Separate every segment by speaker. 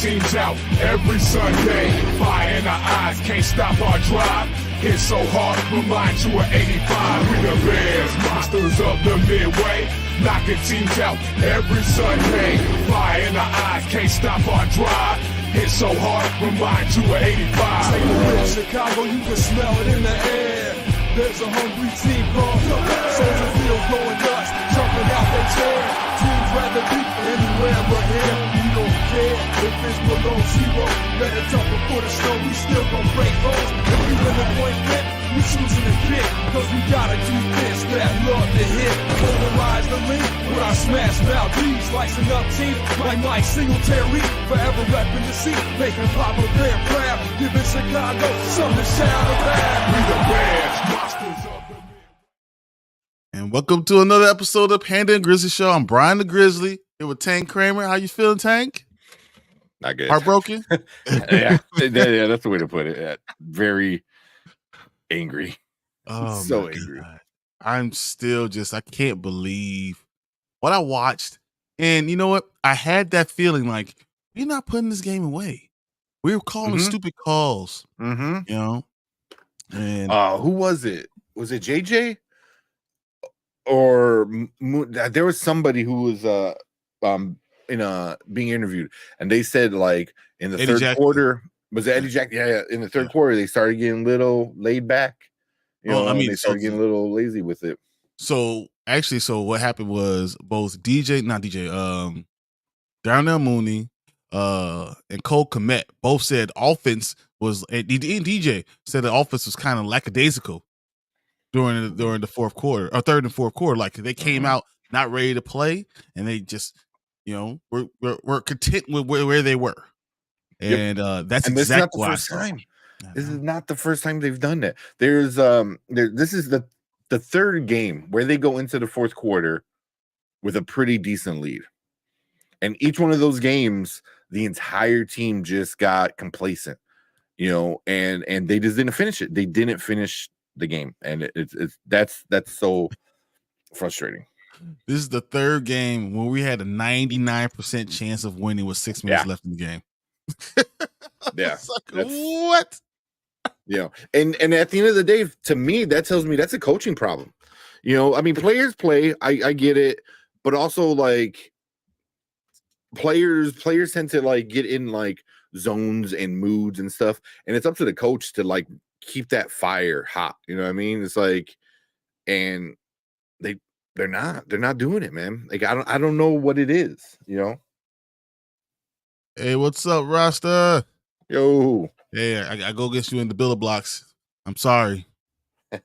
Speaker 1: teams out every Sunday. Fire in our eyes, can't stop our drive. Hit so hard, remind you of 85. We the Bears, monsters of the Midway. Knocking teams out every Sunday. Fire in our eyes, can't stop our drive. Hit so hard, remind you of 85.
Speaker 2: Take a real Chicago, you can smell it in the air. There's a hungry team called the Soldier Field going nuts, jumping out their chair. Teams rather be anywhere but here. We don't care if it's below zero. Better tougher for the snow, we still gon' break roads. If we win the point flip, we choosing to kick. Cause we gotta keep this, that love to hit. Polarize the link with our smash mouth beats. Slicing up teeth like Mike Singletary. Forever repping the seat, making Papa Bear proud. Giving Chicago something to shout about.
Speaker 1: We the Bears, monsters of the
Speaker 3: And welcome to another episode of Panda and Grizzly Show. I'm Brian the Grizzly here with Tank Kramer. How you feeling, Tank?
Speaker 4: Not good.
Speaker 3: Heartbroken?
Speaker 4: yeah, that's the way to put it. Yeah, very angry.
Speaker 3: Oh,
Speaker 4: so angry.
Speaker 3: God. I'm still I can't believe what I watched. And you know what? I had that feeling like, we're not putting this game away. We were calling stupid calls, you know? And
Speaker 4: who was it? Was it JJ? Or there was somebody who was being interviewed, and they said like in the third quarter, was it Eddie Jack? Yeah, in the third quarter they started getting a little laid back. You know, they started getting a little lazy with it.
Speaker 3: So what happened was both Darnell Mooney and Cole Kmet both said offense was, and DJ said the offense was kind of lackadaisical during the fourth quarter or third and fourth quarter. Like they came out not ready to play, and they just, were content with where they were. And that's
Speaker 4: and
Speaker 3: exactly
Speaker 4: why. This is not the first time they've done that. There's this is the third game where they go into the fourth quarter with a pretty decent lead. And each one of those games, the entire team just got complacent, and they just didn't finish it. They didn't finish the game, and that's so frustrating.
Speaker 3: This is the third game where we had a 99% chance of winning with 6 minutes left in the game.
Speaker 4: Yeah,
Speaker 3: like, what?
Speaker 4: Yeah, and at the end of the day, to me, that tells me that's a coaching problem. I mean, players play, I get it, but also like players tend to like get in like zones and moods and stuff, and it's up to the coach to like keep that fire hot. You know what I mean? It's like, and they're not doing it, man. Like I don't know what it is.
Speaker 3: Hey, what's up, Rasta?
Speaker 4: Yo.
Speaker 3: Yeah, I go against you in the builder blocks. I'm sorry.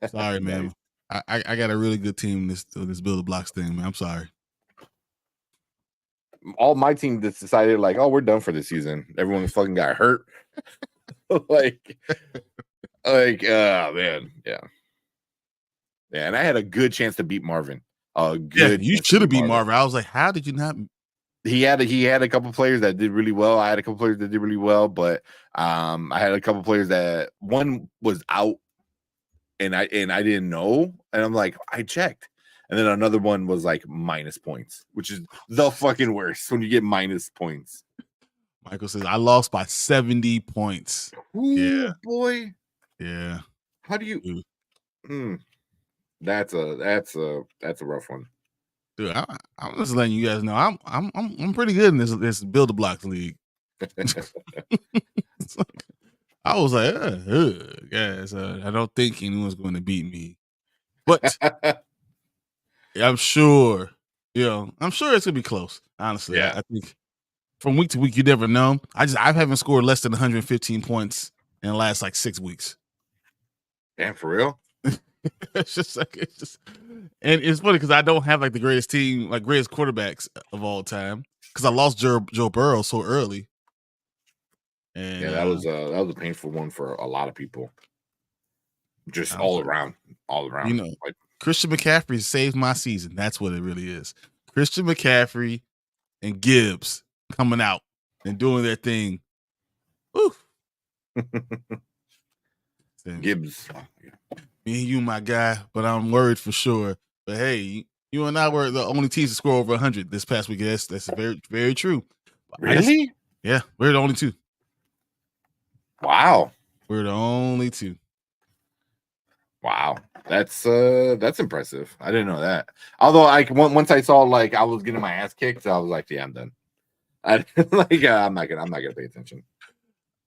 Speaker 3: Sorry, man. I got a really good team in this builder blocks thing, man. I'm sorry.
Speaker 4: All my team just decided like, oh, we're done for the season. Everyone fucking got hurt. like, man, yeah. Yeah, and I had a good chance to beat Marvin.
Speaker 3: You should have beat Marvin. I was like, how did you not?
Speaker 4: He had a couple players that did really well. I had a couple players that did really well, but I had a couple players that one was out, and I didn't know, and I'm like, I checked, and then another one was like minus points, which is the fucking worst when you get minus points.
Speaker 3: Michael says I lost by 70 points.
Speaker 4: Ooh,
Speaker 3: yeah,
Speaker 4: boy.
Speaker 3: Yeah.
Speaker 4: How do you? That's a rough one.
Speaker 3: Dude, I'm just letting you guys know I'm pretty good in this builder blocks league. I was like, guys, I don't think anyone's going to beat me, but I'm sure it's gonna be close. Honestly,
Speaker 4: yeah.
Speaker 3: I think from week to week you never know. I haven't scored less than 115 points in the last like 6 weeks.
Speaker 4: Damn, for real.
Speaker 3: it's just, and it's funny because I don't have like the greatest team, like greatest quarterbacks of all time, because I lost Joe Burrow so early. And
Speaker 4: that was a painful one for a lot of people. Just all around.
Speaker 3: Like, Christian McCaffrey saved my season. That's what it really is. Christian McCaffrey and Gibbs coming out and doing their thing. Woo.
Speaker 4: Gibbs.
Speaker 3: Me and you, my guy, but I'm worried for sure. But hey, you and I were the only teams to score over 100 this past week. That's very, very true.
Speaker 4: Really?
Speaker 3: Yeah, we're the only two.
Speaker 4: Wow.
Speaker 3: We're the only two.
Speaker 4: Wow. That's impressive. I didn't know that. Although once I saw like I was getting my ass kicked, I was like, yeah, I'm done. I'm not gonna pay attention.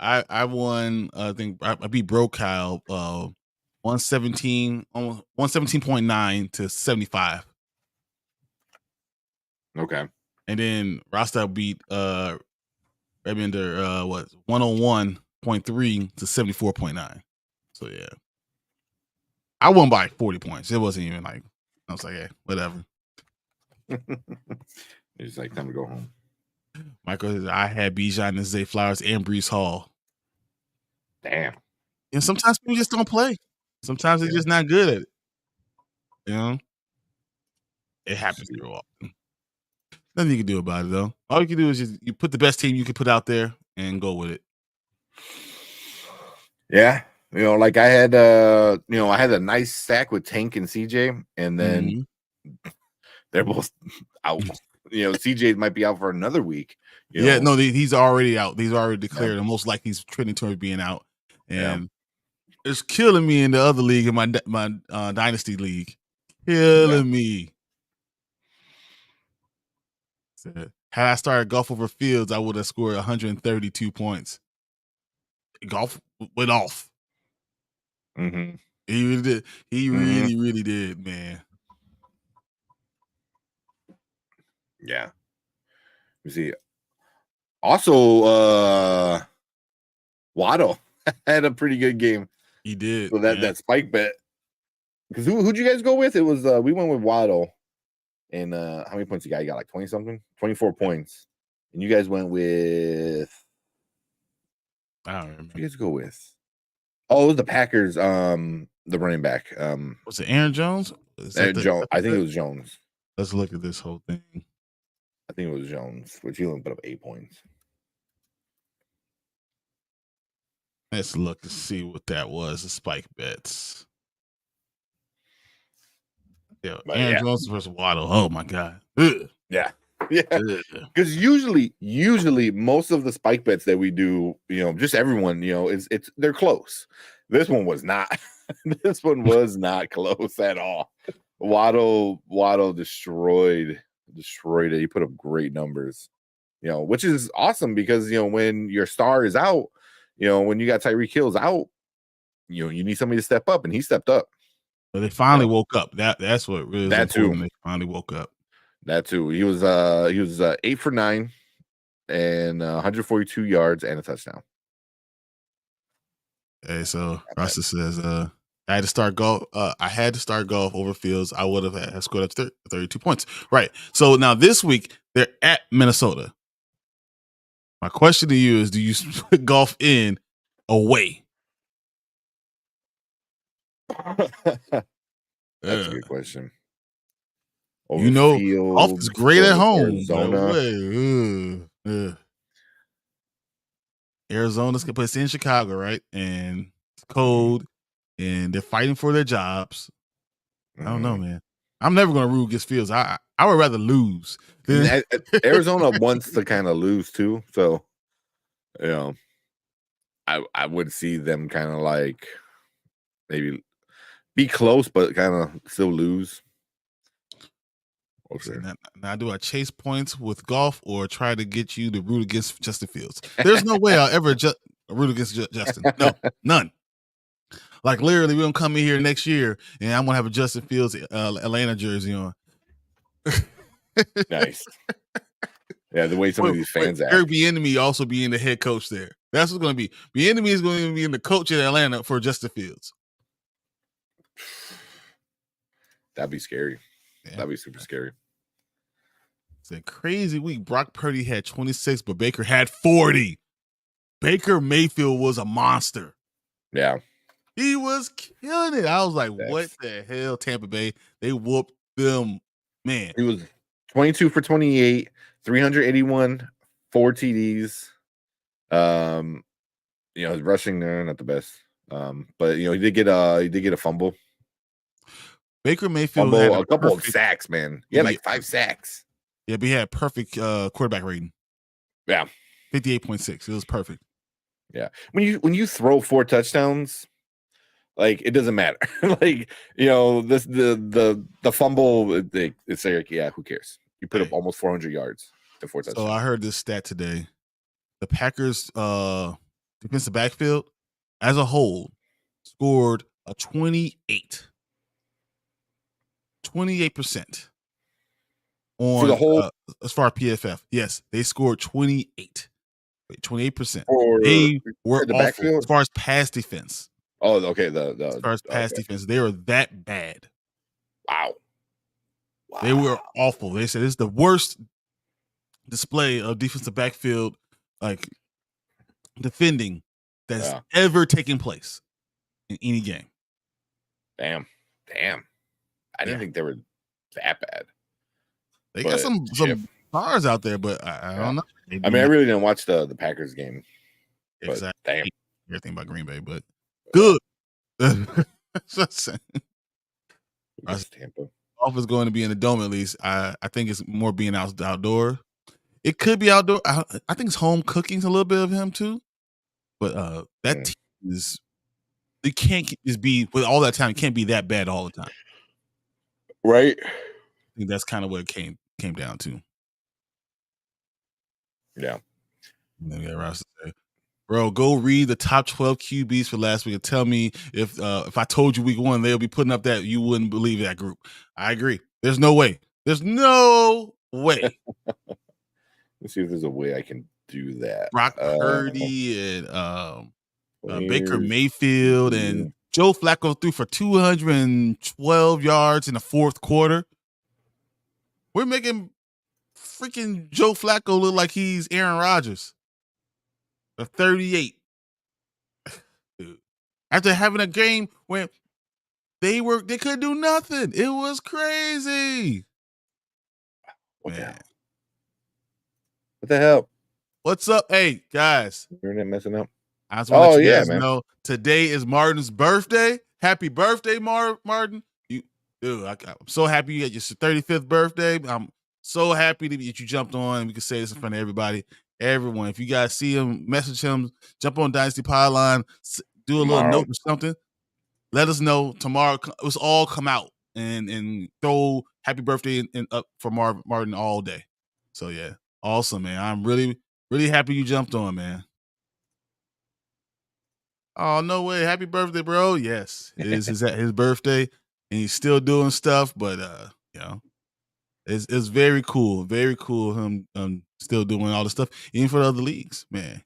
Speaker 3: I won. I think I beat Bro Kyle 117, almost 117.9 to 75.
Speaker 4: Okay.
Speaker 3: And then Rasta beat Redmender 101.3 to 74.9. So yeah. I won by 40 points. It wasn't even like I was like, yeah, whatever.
Speaker 4: It's like time to go home.
Speaker 3: Michael, I had Bijan and Zay Flowers and Brees Hall.
Speaker 4: Damn.
Speaker 3: And sometimes people just don't play. Sometimes they're just not good at it. You know? It happens too often. Nothing you can do about it though. All you can do is just you put the best team you can put out there and go with it.
Speaker 4: Yeah. Like I had I had a nice stack with Tank and CJ, and then they're both out. CJ might be out for another week.
Speaker 3: No, he's already out. He's already declared, and most likely he's trending towards being out. And it's killing me in the other league, in my dynasty league, killing me. Had I started Golf over Fields, I would have scored 132 points. Golf went off.
Speaker 4: Mm-hmm.
Speaker 3: He really did. He really did, man.
Speaker 4: Yeah. You see. Also, Waddle had a pretty good game.
Speaker 3: He did.
Speaker 4: So that spike bet. Because who'd you guys go with? It was we went with Waddle. And how many points you got? You got like 20 something? 24 points. And you guys went with
Speaker 3: I don't remember.
Speaker 4: Who you guys go with? Oh, it was the Packers, the running back.
Speaker 3: Was it Aaron Jones?
Speaker 4: Jones. I think it was Jones.
Speaker 3: Let's look at this whole thing.
Speaker 4: I think it was Jones, which he only put up 8 points.
Speaker 3: Let's look to see what that was. The spike bets. Yeah, Aaron Jones versus Waddle. Oh my God. Ugh.
Speaker 4: Yeah. Because usually most of the spike bets that we do, just everyone, they're close. This one was not. This one was not close at all. Waddle destroyed it. He put up great numbers, which is awesome because when your star is out, when you got Tyreek Hill's out, you need somebody to step up, and he stepped up.
Speaker 3: But they finally woke up. That's what really
Speaker 4: that too.
Speaker 3: They finally woke up.
Speaker 4: That too. He was 8 for 9 and 142 yards and a touchdown.
Speaker 3: Hey, so Rasta says I had to start golf. I had to start golf over Fields. I would have scored up 32 points. Right. So now this week they're at Minnesota. My question to you is: do you put golf in away?
Speaker 4: That's a good question.
Speaker 3: Golf is great at home.
Speaker 4: Arizona.
Speaker 3: Arizona's gonna put us in Chicago, right? And it's cold, and they're fighting for their jobs. I don't know, man. I'm never gonna root against Fields. I would rather lose.
Speaker 4: Arizona wants to kind of lose too, so I would see them kind of like maybe be close, but kind of still lose.
Speaker 3: Okay. Now, do I chase points with golf or try to get you to root against Justin Fields? There's no way I'll ever root against Justin. No, none. Like literally, we're gonna come in here next year, and I'm gonna have a Justin Fields Atlanta jersey on.
Speaker 4: Nice. Yeah, the way some of these fans act.
Speaker 3: Eric Bieniemy also being the head coach there. That's what's going to be. Bieniemy is going to be in the coach in Atlanta for Justin Fields.
Speaker 4: That'd be scary. Yeah. That'd be super scary.
Speaker 3: It's a crazy week. Brock Purdy had 26, but Baker had 40. Baker Mayfield was a monster.
Speaker 4: Yeah.
Speaker 3: He was killing it. I was like, what the hell, Tampa Bay? They whooped them. Man.
Speaker 4: He was 22 for 28, 381, 4 TDs. His rushing there, not the best. But he did get a fumble.
Speaker 3: Baker Mayfield had
Speaker 4: a couple of sacks, man. He had like 5 sacks.
Speaker 3: Yeah, but he had perfect quarterback rating.
Speaker 4: Yeah.
Speaker 3: 58.6. It was perfect.
Speaker 4: Yeah. When you throw 4 touchdowns, like it doesn't matter. Like, the fumble, it's like, yeah, who cares? You put up almost 400 yards to 4 touchdowns.
Speaker 3: So I heard this stat today. The Packers defensive backfield as a whole scored a 28% on
Speaker 4: For the whole
Speaker 3: as far as PFF. Yes, they scored 28%.
Speaker 4: or
Speaker 3: They were
Speaker 4: the
Speaker 3: awful
Speaker 4: backfield
Speaker 3: as far as pass defense.
Speaker 4: Oh, okay.
Speaker 3: As far as pass defense, they were that bad.
Speaker 4: Wow.
Speaker 3: They were awful. They said it's the worst display of defensive backfield like defending that's ever taken place in any game.
Speaker 4: Damn. I didn't think they were that bad.
Speaker 3: They got some stars out there, but I don't know.
Speaker 4: I mean, I really didn't watch the Packers game.
Speaker 3: Exactly.
Speaker 4: Damn.
Speaker 3: Everything about Green Bay, but good.
Speaker 4: Tampa.
Speaker 3: Golf is going to be in the dome at least. I think it's more being outdoor. It could be outdoor. I think it's home cooking's a little bit of him too. But that team is, it can't just be with all that time. It can't be that bad all the time,
Speaker 4: right?
Speaker 3: I think that's kind of what it came down to.
Speaker 4: Yeah.
Speaker 3: And then we got Ross to say, bro, go read the top 12 QBs for last week and tell me if I told you week 1 they'll be putting up that, you wouldn't believe that group. I agree. There's no way. Let's
Speaker 4: see if there's a way I can do that.
Speaker 3: Brock Purdy and Baker Mayfield and Joe Flacco threw for 212 yards in the fourth quarter. We're making freaking Joe Flacco look like he's Aaron Rodgers. A 38. After having a game where they couldn't do nothing. It was crazy. Man.
Speaker 4: What the hell?
Speaker 3: What's up? Hey, guys.
Speaker 4: Internet messing up.
Speaker 3: I just want to let you guys know today is Martin's birthday. Happy birthday, Martin. I'm so happy you had your 35th birthday. I'm so happy that you jumped on and we can say this in front of everybody. Everyone, if you guys see him, message him, jump on Dynasty Pipeline, do a little note or something. Let us know tomorrow. Let's all come out and throw happy birthday and up for Martin all day. So yeah, awesome, man. I'm really, really happy you jumped on, man. Oh, no way. Happy birthday, bro. Yes, it is his birthday and he's still doing stuff, but it's very cool. Very cool him still doing all the stuff, even for the other leagues, man.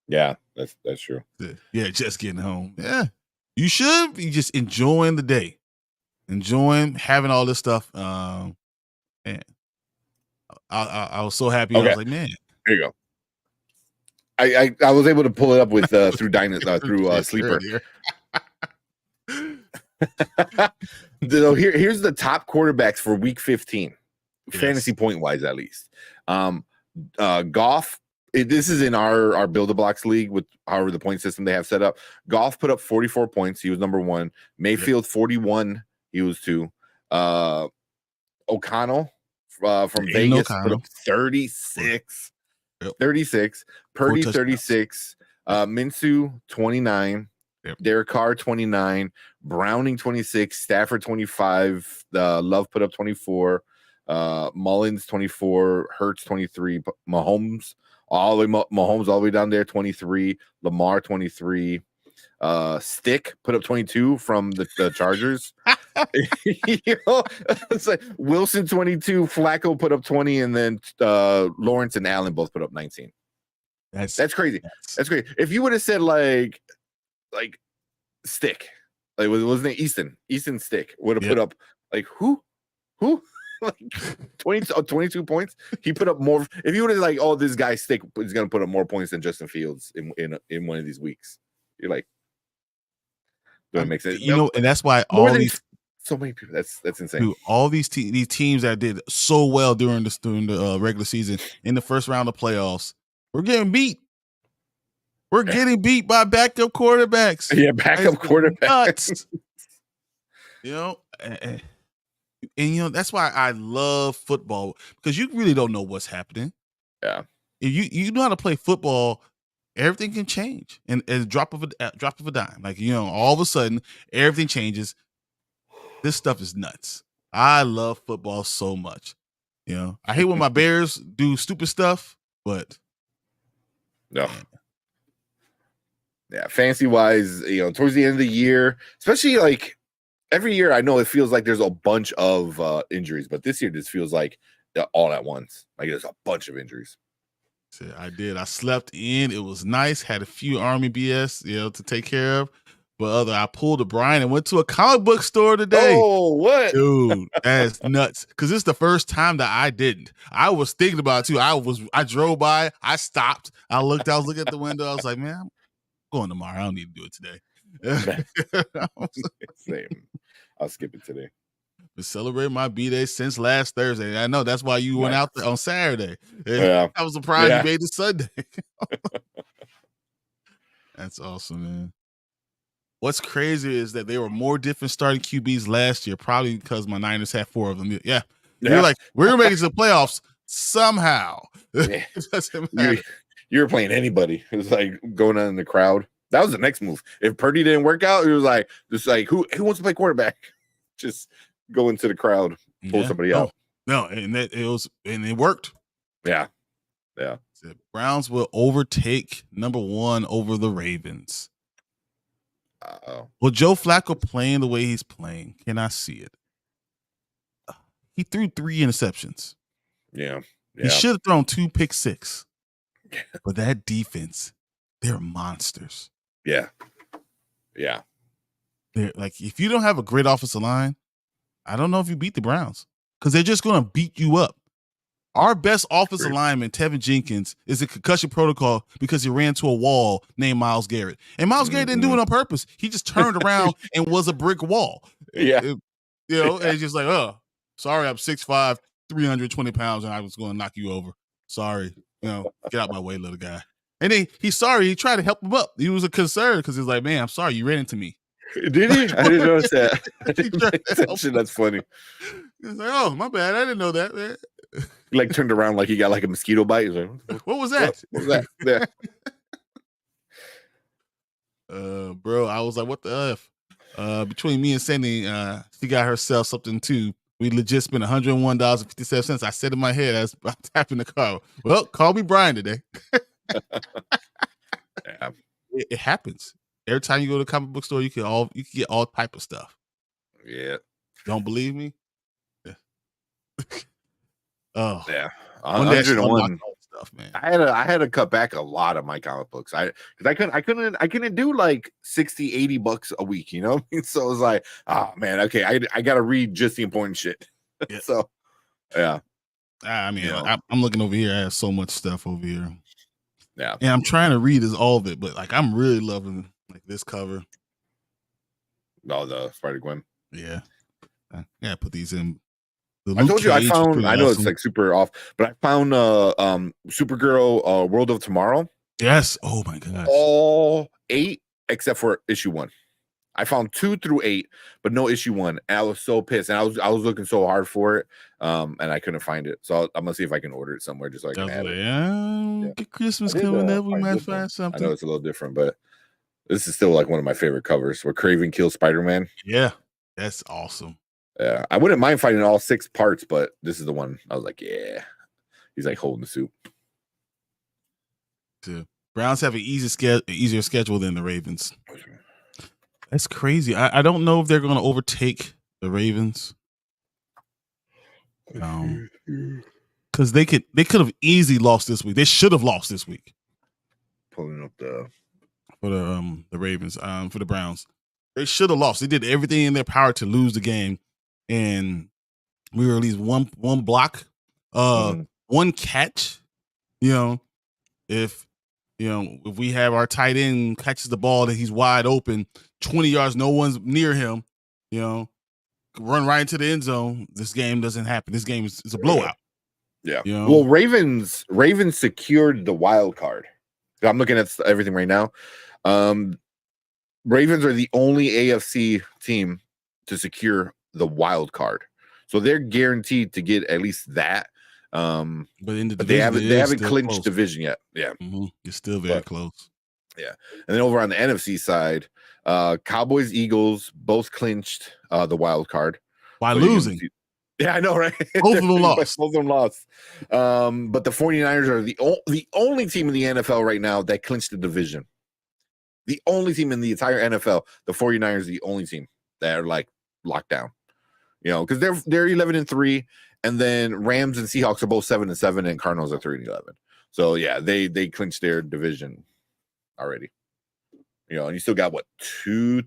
Speaker 4: Yeah, that's true.
Speaker 3: Yeah, just getting home. Yeah. You should be just enjoying the day. Enjoying having all this stuff. Man. I was so happy.
Speaker 4: Okay.
Speaker 3: I was like, man.
Speaker 4: There you go. I was able to pull it up with through Dynasty through Sleeper. So here's the top quarterbacks for week 15, fantasy point wise at least. Goff. This is in our Build a Blocks league with however the point system they have set up. Goff put up 44 points. He was number 1. Mayfield 41. He was 2. O'Connell from Vegas put up 36. 36. Purdy 36. Minshew 29. Derek Carr 29. Browning 26. Stafford 25. Love put up 24. Mullins 24. Hurts 23. Mahomes all the way down there 23. Lamar 23. Stick put up 22 from the Chargers. It's like Wilson 22, Flacco put up 20, and then Lawrence and Allen both put up 19. That's crazy. That's great. If you would have said like Stick, like wasn't it Easton Stick would have put up like who like 22 points. He put up more. If you would have like, oh, this guy Stick is going to put up more points than Justin Fields in one of these weeks, you're like, doesn't make sense.
Speaker 3: And that's why
Speaker 4: so many people. That's insane.
Speaker 3: Dude, all these teams that did so well during the regular season in the first round of playoffs, we're getting beat. We're getting beat by backup quarterbacks.
Speaker 4: Yeah, backup quarterbacks.
Speaker 3: And that's why I love football, because you really don't know what's happening.
Speaker 4: Yeah.
Speaker 3: If you know how to play football, everything can change and drop of a dime. Like, all of a sudden everything changes. This stuff is nuts. I love football so much. I hate when my Bears do stupid stuff, but
Speaker 4: no. Yeah, fantasy wise, towards the end of the year, especially like every year, I know it feels like there's a bunch of injuries, but this year just feels like all at once. Like there's a bunch of injuries.
Speaker 3: I did. I slept in. It was nice. Had a few Army BS, to take care of. But I pulled a Brian and went to a comic book store today.
Speaker 4: Oh, what?
Speaker 3: Dude, that's nuts. Because it's the first time that I didn't. I was thinking about it too. I drove by. I stopped. I was looking at the window. I was like, man, I'm going tomorrow. I don't need to do it today.
Speaker 4: Same. I'll skip it today.
Speaker 3: Been celebrating my B-Day since last Thursday. I know that's why you went out there on Saturday.
Speaker 4: Yeah.
Speaker 3: I was surprised you made it Sunday. That's awesome, man. What's crazy is that there were more different starting QBs last year, probably because my Niners had 4 of them. Yeah. You're like, we're making the playoffs somehow.
Speaker 4: Yeah.
Speaker 3: It doesn't matter.
Speaker 4: You were playing anybody. It was like going on in the crowd. That was the next move. If Purdy didn't work out, it was like, who wants to play quarterback? Just go into the crowd, pull somebody out.
Speaker 3: No, and it worked.
Speaker 4: Yeah.
Speaker 3: The Browns will overtake number 1 over the Ravens. Well, Joe Flacco playing the way he's playing, can I see it? He threw 3 interceptions.
Speaker 4: Yeah.
Speaker 3: He should have thrown 2 pick six. But that defense, they're monsters.
Speaker 4: Yeah.
Speaker 3: They're like, if you don't have a great offensive line, I don't know if you beat the Browns because they're just going to beat you up. Our best offensive lineman, Tevin Jenkins, is in concussion protocol because he ran to a wall named Myles Garrett. And Myles Garrett didn't do it on purpose. He just turned around and was a brick wall.
Speaker 4: Yeah.
Speaker 3: And it's just like, sorry, I'm 6'5", 320 pounds, and I was going to knock you over. Sorry. Get out my way, little guy. And then he's sorry. He tried to help him up. He was a concern because he's like, man, I'm sorry. You ran into me.
Speaker 4: Did he? I didn't notice that. I didn't pay attention. That's funny.
Speaker 3: He's like, oh, my bad. I didn't know that, man.
Speaker 4: He like turned around like he got like a mosquito bite. He's like,
Speaker 3: what was that?
Speaker 4: What was that?
Speaker 3: Yeah. Bro, I was like, what the F? Between me and Sandy, she got herself something too. We legit spent $101.57. I said in my head as I'm tapping the car, well, call me Brian today.
Speaker 4: Yeah.
Speaker 3: It happens. Every time you go to a comic book store, you can get all type of stuff.
Speaker 4: Yeah.
Speaker 3: Don't believe me? Yeah. Oh.
Speaker 4: Yeah.
Speaker 3: 101 stuff, man.
Speaker 4: I had to cut back a lot of my comic books. I couldn't do like $60, $80 a week, you know what I mean? So it was like, oh man, okay, I gotta read just the important shit.
Speaker 3: Yeah.
Speaker 4: So yeah.
Speaker 3: I mean, I'm looking over here. I have so much stuff over here.
Speaker 4: Yeah.
Speaker 3: And I'm trying to read all of it, but like I'm really loving like this cover.
Speaker 4: Oh, the Spider-Gwen.
Speaker 3: Yeah. Yeah, put these in.
Speaker 4: I told you I know it's like super off, but I found Supergirl World of Tomorrow.
Speaker 3: Yes. Oh my gosh.
Speaker 4: All 8 except for issue 1. I found 2 through 8, but no issue 1. And I was so pissed. And I was looking so hard for it. And I couldn't find it. So I'm gonna see if I can order it somewhere just so I can add it.
Speaker 3: Yeah. Get Christmas coming up. We might find something.
Speaker 4: I know it's a little different, but this is still like one of my favorite covers where Kraven kills Spider-Man.
Speaker 3: Yeah. That's awesome.
Speaker 4: Yeah, I wouldn't mind finding all 6 parts, but this is the one I was like, yeah. He's like holding the suit.
Speaker 3: Browns have an easier schedule than the Ravens. That's crazy. I don't know if they're going to overtake the Ravens. Because they could have easily lost this week. They should have lost this week.
Speaker 4: Pulling up
Speaker 3: for the Ravens, for the Browns. They should have lost. They did everything in their power to lose the game. And we were at least one block, one catch. If we have our tight end catches the ball and he's wide open, 20 yards, no one's near him, run right into the end zone. This game doesn't happen. This game is a blowout.
Speaker 4: Yeah. Well, Ravens secured the wild card. I'm looking at everything right now. Ravens are the only AFC team to secure the wild card. So they're guaranteed to get at least that.
Speaker 3: But in the
Speaker 4: But they
Speaker 3: division,
Speaker 4: haven't clinched division yet. Yeah,
Speaker 3: it's still very
Speaker 4: But-
Speaker 3: close.
Speaker 4: yeah. And then over on the NFC side, Cowboys, Eagles both clinched the wild card
Speaker 3: By
Speaker 4: So you're gonna
Speaker 3: losing,
Speaker 4: see- Yeah, I know, right?
Speaker 3: Both of them lost.
Speaker 4: Both of them lost. But the 49ers are the only team in the NFL right now that clinched the division. The only team in the entire NFL, the 49ers, the only team that are like locked down. Because they're 11-3, and then Rams and Seahawks are both 7-7, and Cardinals are 3-11. So yeah, they clinched their division already. And you still got what two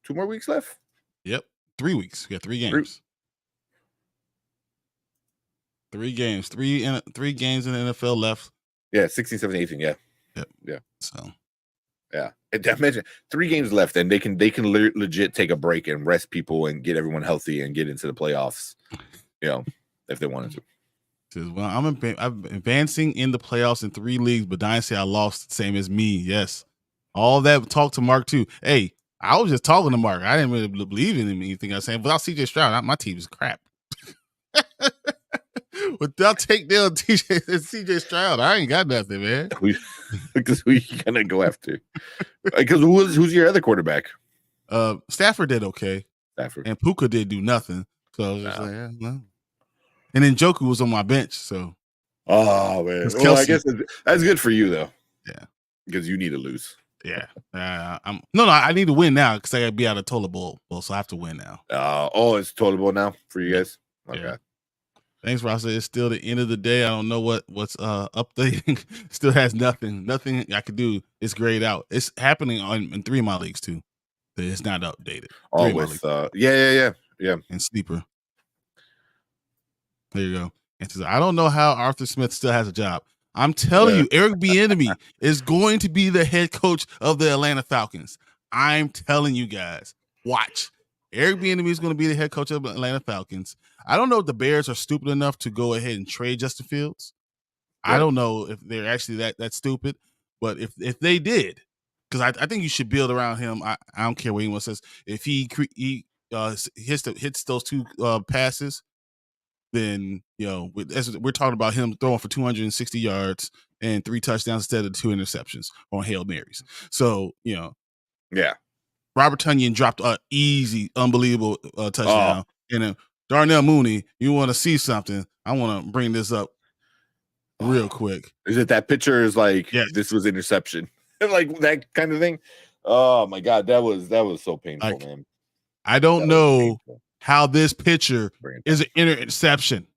Speaker 4: more weeks left?
Speaker 3: Yep, 3 weeks. You got 3 games. 3 games. 3 games in the NFL left.
Speaker 4: Yeah, 16, 17, 18. Yeah.
Speaker 3: Yep.
Speaker 4: Yeah.
Speaker 3: So
Speaker 4: yeah. Imagine 3 games left, and they can legit take a break and rest people and get everyone healthy and get into the playoffs. If they wanted to.
Speaker 3: Says, well, I'm advancing in the playoffs in 3 leagues, but Dynasty I lost, same as me. Yes, all that talk to Mark too. Hey, I was just talking to Mark. I didn't really believe in anything I was saying. Without CJ Stroud, my team is crap. Without takedown CJ Stroud, I ain't got nothing, man.
Speaker 4: Because who you gonna go after? Because who's your other quarterback?
Speaker 3: Stafford did okay.
Speaker 4: Stafford
Speaker 3: and Puka did do nothing. So I was just like, yeah, no. And then Joku was on my bench. So
Speaker 4: oh man, well, I guess that's good for you though.
Speaker 3: Yeah,
Speaker 4: because you need to lose.
Speaker 3: Yeah, I need to win now because I got to be out of Toilet Bowl, so I have to win now.
Speaker 4: It's Toilet Bowl now for you guys. Okay.
Speaker 3: Yeah. Thanks, Ross. It's still the end of the day. I don't know what's updating. Still has nothing I could do. It's grayed out. It's happening in 3 of my leagues too. It's not updated.
Speaker 4: Oh, with yeah,
Speaker 3: and Sleeper. There you go. And says, I don't know how Arthur Smith still has a job. I'm telling you, Eric Bieniemy is going to be the head coach of the Atlanta Falcons. I'm telling you guys, watch. Eric Bieniemy is going to be the head coach of the Atlanta Falcons. I don't know if the Bears are stupid enough to go ahead and trade Justin Fields. I don't know if they're actually that stupid, but if they did, because I think you should build around him. I don't care what anyone says. If he hits those 2 passes, then we're talking about him throwing for 260 yards and 3 touchdowns instead of 2 interceptions on Hail Marys. So
Speaker 4: yeah.
Speaker 3: Robert Tonyan dropped an easy, unbelievable touchdown. And Darnell Mooney, you want to see something? I want to bring this up real quick.
Speaker 4: Is it that picture is like,
Speaker 3: yes.
Speaker 4: This was interception? Like that kind of thing? Oh my God, that was so painful, man.
Speaker 3: I don't know how this picture is an interception.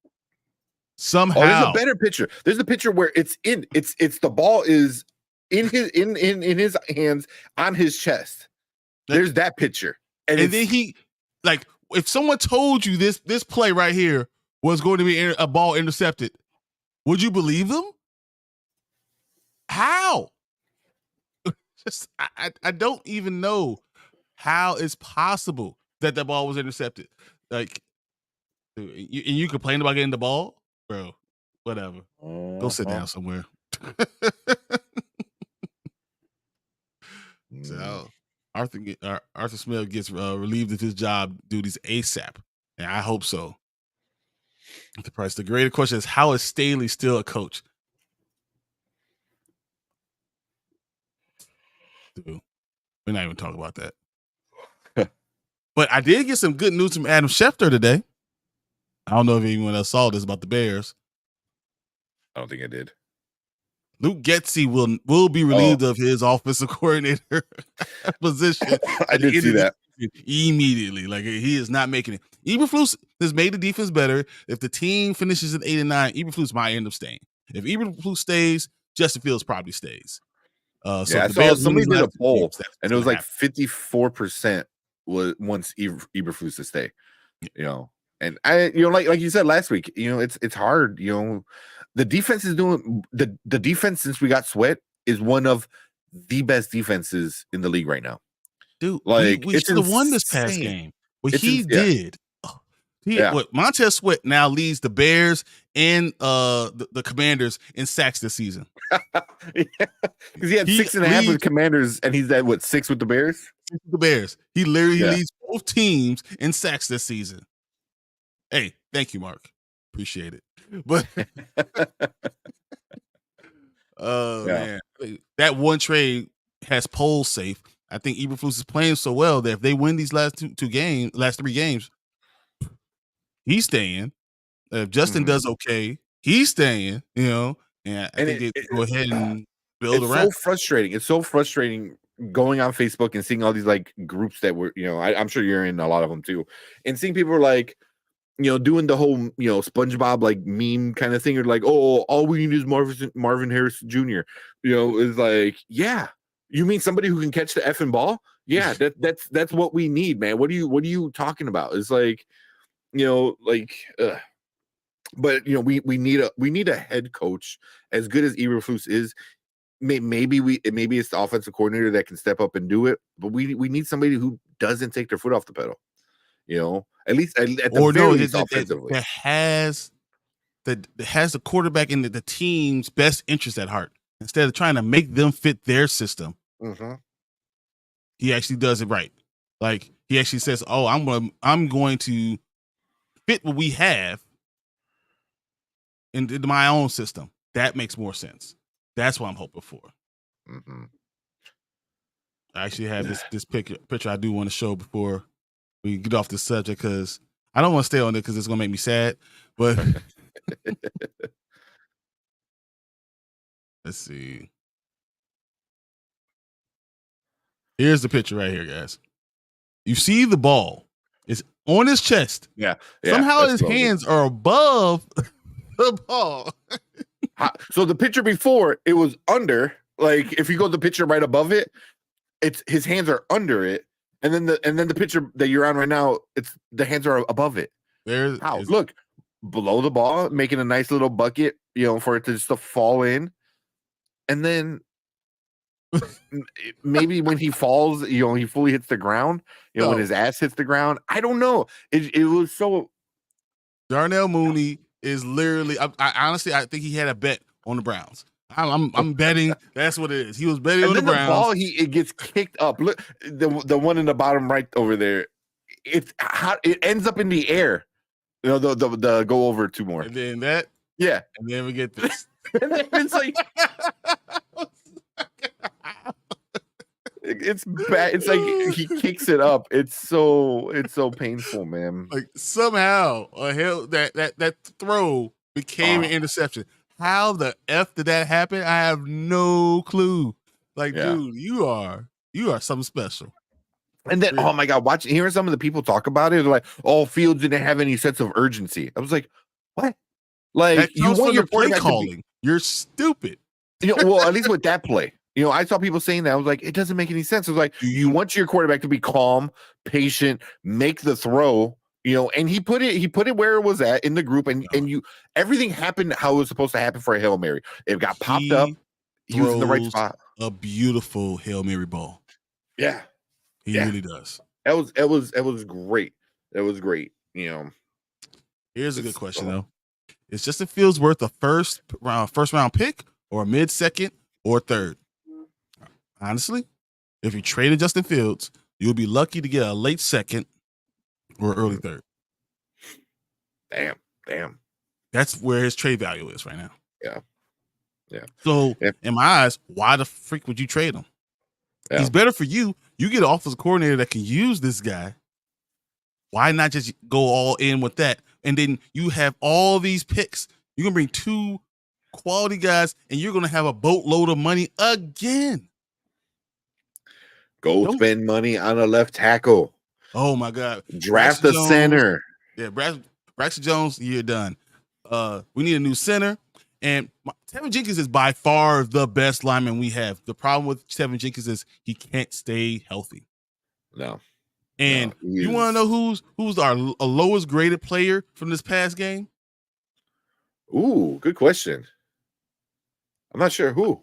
Speaker 3: Somehow.
Speaker 4: There's a better picture. There's a picture where it's the ball is in his hands on his chest. There's that picture.
Speaker 3: And then he, like, if someone told you this play right here was going to be a ball intercepted, would you believe them? How? I don't even know how it's possible that the ball was intercepted. Like, you complain about getting the ball, bro. Whatever. Go sit down somewhere. So Arthur Smith gets relieved of his job duties ASAP, and I hope so. The price. The greater question is, how is Staley still a coach? Dude, we're not even talking about that. But I did get some good news from Adam Schefter today. I don't know if anyone else saw this about the Bears.
Speaker 4: I don't think I did.
Speaker 3: Luke Getsy will be relieved of his offensive coordinator position.
Speaker 4: I did see that
Speaker 3: immediately. Like, he is not making it. Eberflus has made the defense better. If the team finishes at 8-9, Eberflus might end up staying. If Eberflus stays, Justin Fields probably stays. So
Speaker 4: somebody did a poll, and it was like 54% was once Eberflus to stay. And I, like you said last week, it's hard. The defense is doing the defense since we got Sweat is one of the best defenses in the league right now.
Speaker 3: Dude, like we should have won this past game. What he did. Montez Sweat now leads the Bears and the Commanders in sacks this season.
Speaker 4: Because he had 6.5 with the Commanders, and he's at 6 with the Bears.
Speaker 3: 6 with the Bears. He literally leads both teams in sacks this season. Hey, thank you, Mark. Appreciate it. But
Speaker 4: Yeah.
Speaker 3: man, that one trade has polls safe. I think Eberflus is playing so well that if they win these last last 3 games, he's staying. If Justin
Speaker 4: Mhm.
Speaker 3: does okay, he's staying. You know, and I
Speaker 4: And
Speaker 3: think they go ahead and build
Speaker 4: it's
Speaker 3: around.
Speaker 4: so frustrating. It's so frustrating going on Facebook and seeing all these like groups that were, I'm sure you're in a lot of them too, and seeing people are like, doing the whole, SpongeBob like meme kind of thing, or like, oh, all we need is Marvin Harris Jr. Is like, yeah, you mean somebody who can catch the effing ball? Yeah, that's what we need, man. What are you talking about? It's like, like, but we need a head coach as good as Eberflus is. Maybe it's the offensive coordinator that can step up and do it, but we need somebody who doesn't take their foot off the pedal. At least at the
Speaker 3: Or
Speaker 4: very
Speaker 3: no,
Speaker 4: least offensively.
Speaker 3: that has the quarterback in the team's best interest at heart. Instead of trying to make them fit their system, he actually does it right. Like he actually says, "Oh, I'm going to fit what we have into my own system." That makes more sense. That's what I'm hoping for. I actually have this picture I do want to show before we get off this subject because I don't want to stay on it because it's gonna make me sad. But let's see. Here's the picture right here, guys. You see the ball. It's on his chest.
Speaker 4: Yeah.
Speaker 3: Somehow his hands are above the ball.
Speaker 4: So the picture before, it was under. Like if you go to the picture right above it, it's his hands are under it. And then the picture that you're on right now, it's the hands are above it. Look, below the ball, making a nice little bucket, for it to just to fall in. And then maybe when he falls, he fully hits the ground, when his ass hits the ground. I don't know. It was so.
Speaker 3: Darnell Mooney is literally, I honestly, I think he had a bet on the Browns. I'm betting that's what it is. He was betting on the Browns.
Speaker 4: Ball, it gets kicked up. Look, the one in the bottom right over there. It ends up in the air. The go over 2 more.
Speaker 3: And then that.
Speaker 4: Yeah.
Speaker 3: And then we get this.
Speaker 4: And then it's like it's bad. It's like he kicks it up. It's so painful, man.
Speaker 3: Like somehow that throw became an interception. How the F did that happen? I have no clue. Like, dude, you are something special.
Speaker 4: And then, oh my God, hearing some of the people talk about it, they're like, oh, Fields didn't have any sense of urgency. I was like, what? Like, you want your
Speaker 3: play calling. You're stupid.
Speaker 4: Well, at least with that play. I saw people saying that. I was like, it doesn't make any sense. I was like, you want your quarterback to be calm, patient, make the throw, and he put it where it was at in the group, and everything happened how it was supposed to happen for a Hail Mary. It got popped up. He was in the right spot.
Speaker 3: A beautiful Hail Mary ball.
Speaker 4: Yeah.
Speaker 3: He really does.
Speaker 4: It was great. It was great.
Speaker 3: Here's a good question though. Is Justin Fields worth a first round pick or a mid-second or third? Honestly, if you traded Justin Fields, you'll be lucky to get a late second or early third.
Speaker 4: Damn.
Speaker 3: That's where his trade value is right now.
Speaker 4: Yeah.
Speaker 3: So in my eyes, why the freak would you trade him? Yeah. He's better for you. You get an offensive coordinator that can use this guy. Why not just go all in with that? And then you have all these picks. You're going to bring 2 quality guys, and you're going to have a boatload of money again.
Speaker 4: Spend money on a left tackle.
Speaker 3: Oh, my God.
Speaker 4: Draft a center.
Speaker 3: Yeah, Braxton Jones, you're done. We need a new center. And Tevin Jenkins is by far the best lineman we have. The problem with Tevin Jenkins is he can't stay healthy.
Speaker 4: No.
Speaker 3: And you want to know who's our lowest graded player from this past game?
Speaker 4: Ooh, good question. I'm not sure who.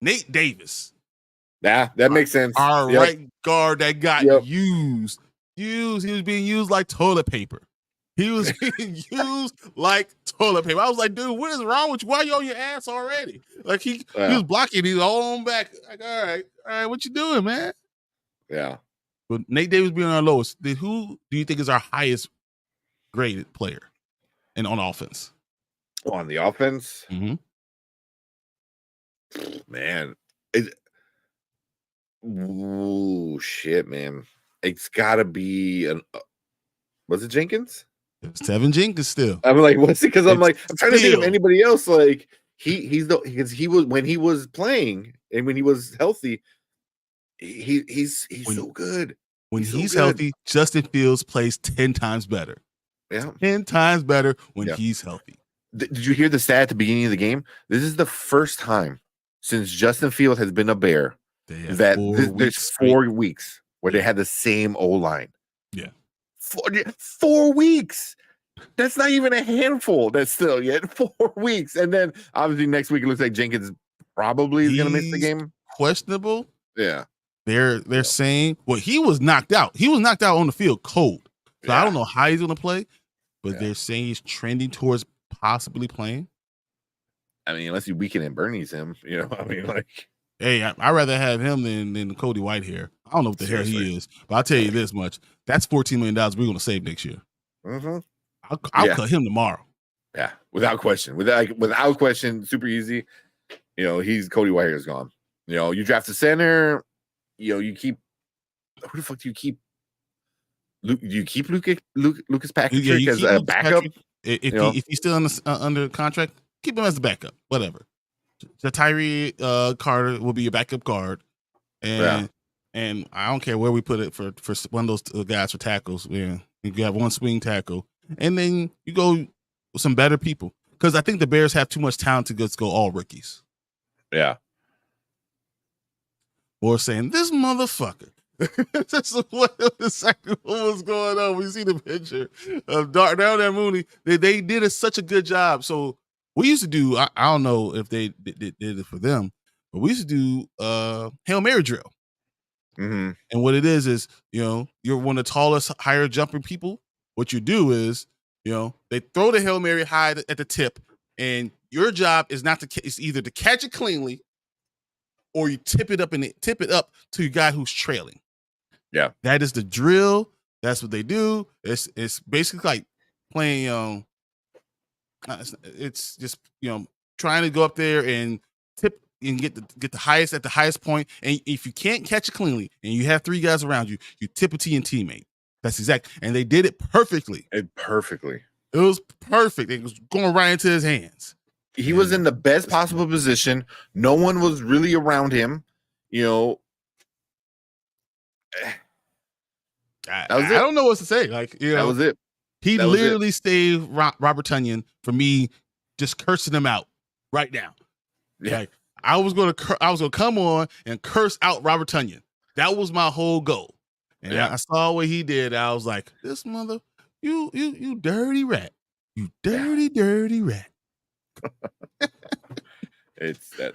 Speaker 3: Nate Davis.
Speaker 4: Yeah, that makes sense.
Speaker 3: Our right guard that got used. He was being used like toilet paper. He was being used like toilet paper. I was like, dude, what is wrong with you? Why are you on your ass already? Like he was blocking. He's all on back. Like, all right, what you doing, man?
Speaker 4: Yeah.
Speaker 3: But Nate Davis being our lowest. Who do you think is our highest graded player on offense?
Speaker 4: On the offense,
Speaker 3: Mhm.
Speaker 4: man. Ooh, shit, man. It's got to be was it Jenkins?
Speaker 3: It's Tevin Jenkins still.
Speaker 4: I'm like, what's it? Because I'm
Speaker 3: It's
Speaker 4: like, I'm trying to think of
Speaker 3: still.
Speaker 4: anybody else. Like because he was when he was playing and when he was healthy, he's
Speaker 3: When
Speaker 4: so good.
Speaker 3: when
Speaker 4: He's so
Speaker 3: he's
Speaker 4: good.
Speaker 3: healthy, Justin Fields plays 10 times better.
Speaker 4: Yeah.
Speaker 3: 10 times better when
Speaker 4: Yeah.
Speaker 3: he's healthy.
Speaker 4: Did you hear the stat at the beginning of the game? This is the first time since Justin Field has been a Bear
Speaker 3: They had
Speaker 4: that
Speaker 3: 4
Speaker 4: there's
Speaker 3: weeks straight.
Speaker 4: 4 weeks where they
Speaker 3: Yeah.
Speaker 4: had the same O line.
Speaker 3: Yeah.
Speaker 4: 4 weeks. That's not even a handful. That's still yet 4 weeks, and then obviously next week it looks like Jenkins probably is going to miss the
Speaker 3: He's
Speaker 4: game.
Speaker 3: questionable.
Speaker 4: Yeah,
Speaker 3: They're saying, well, he was knocked out. He was knocked out on the field cold. So I don't know how he's going to play, but they're saying he's trending towards possibly playing.
Speaker 4: I mean, unless you weaken and Bernie's him, you know. I mean, like,
Speaker 3: hey, I'd rather have him than Cody Whitehair. I don't know what the hair he is, but I'll tell you this much: that's $14 million we're going to save next year.
Speaker 4: Mm-hmm.
Speaker 3: I'll cut him tomorrow.
Speaker 4: Yeah, without question, without question, super easy. You know, he's Cody Whitehair's gone. You know, you draft a center. You know, you keep who the fuck do you keep? Do you keep Lucas Patrick as a backup?
Speaker 3: If he's still under contract, keep him as the backup. Whatever. The Tyree Carter will be your backup guard, and I don't care where we put it for one of those guys for tackles. Yeah, you have one swing tackle, and then you go with some better people because I think the Bears have too much talent to just go all rookies.
Speaker 4: Yeah.
Speaker 3: Or saying this motherfucker. That's what was going on. We see the picture of down there Mooney. They did such a good job. So we used to do. I don't know if they did it for them, but we used to do Hail Mary drill.
Speaker 4: Mm-hmm.
Speaker 3: And what it is you're one of the tallest, higher jumping people. What you do is they throw the Hail Mary high at the tip, and your job is it's either to catch it cleanly, or you tip it up to your guy who's trailing.
Speaker 4: Yeah,
Speaker 3: that is the drill. That's what they do. It's basically like playing. It's just trying to go up there and tip and get the highest at the highest point. And if you can't catch it cleanly, and you have 3 guys around you, you tip it to your teammate. That's exact. And they did it perfectly. It was perfect. It was going right into his hands.
Speaker 4: He was in the best possible position. No one was really around him.
Speaker 3: I don't know what to say. Like,
Speaker 4: that was it.
Speaker 3: He literally saved Robert Tonyan from me just cursing him out right now.
Speaker 4: Yeah.
Speaker 3: Like, I was gonna come on and curse out Robert Tonyan. That was my whole goal. And I saw what he did. I was like, this mother, you dirty rat. You dirty rat.
Speaker 4: It's that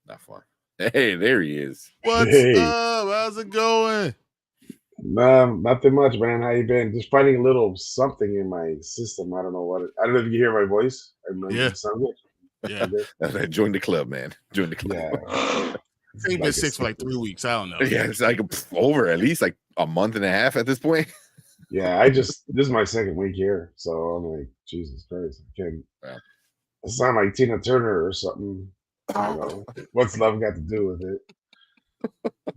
Speaker 4: not fun. Hey, there he is.
Speaker 3: What's up? How's it going?
Speaker 5: Nothing much, man. How you been? Just finding a little something in my system. I don't know what. I don't know if you hear my voice.
Speaker 3: Yeah.
Speaker 5: Sound good?
Speaker 4: Yeah. Join the club, man. Join the club.
Speaker 5: Yeah.
Speaker 3: He's been sick for like 3 weeks. I don't know.
Speaker 4: Yeah, it's like over at least like a month and a half at this point.
Speaker 5: Yeah, this is my second week here, so I'm like, Jesus Christ, I can't. It sound like Tina Turner or something. I don't know. What's love got to do with it?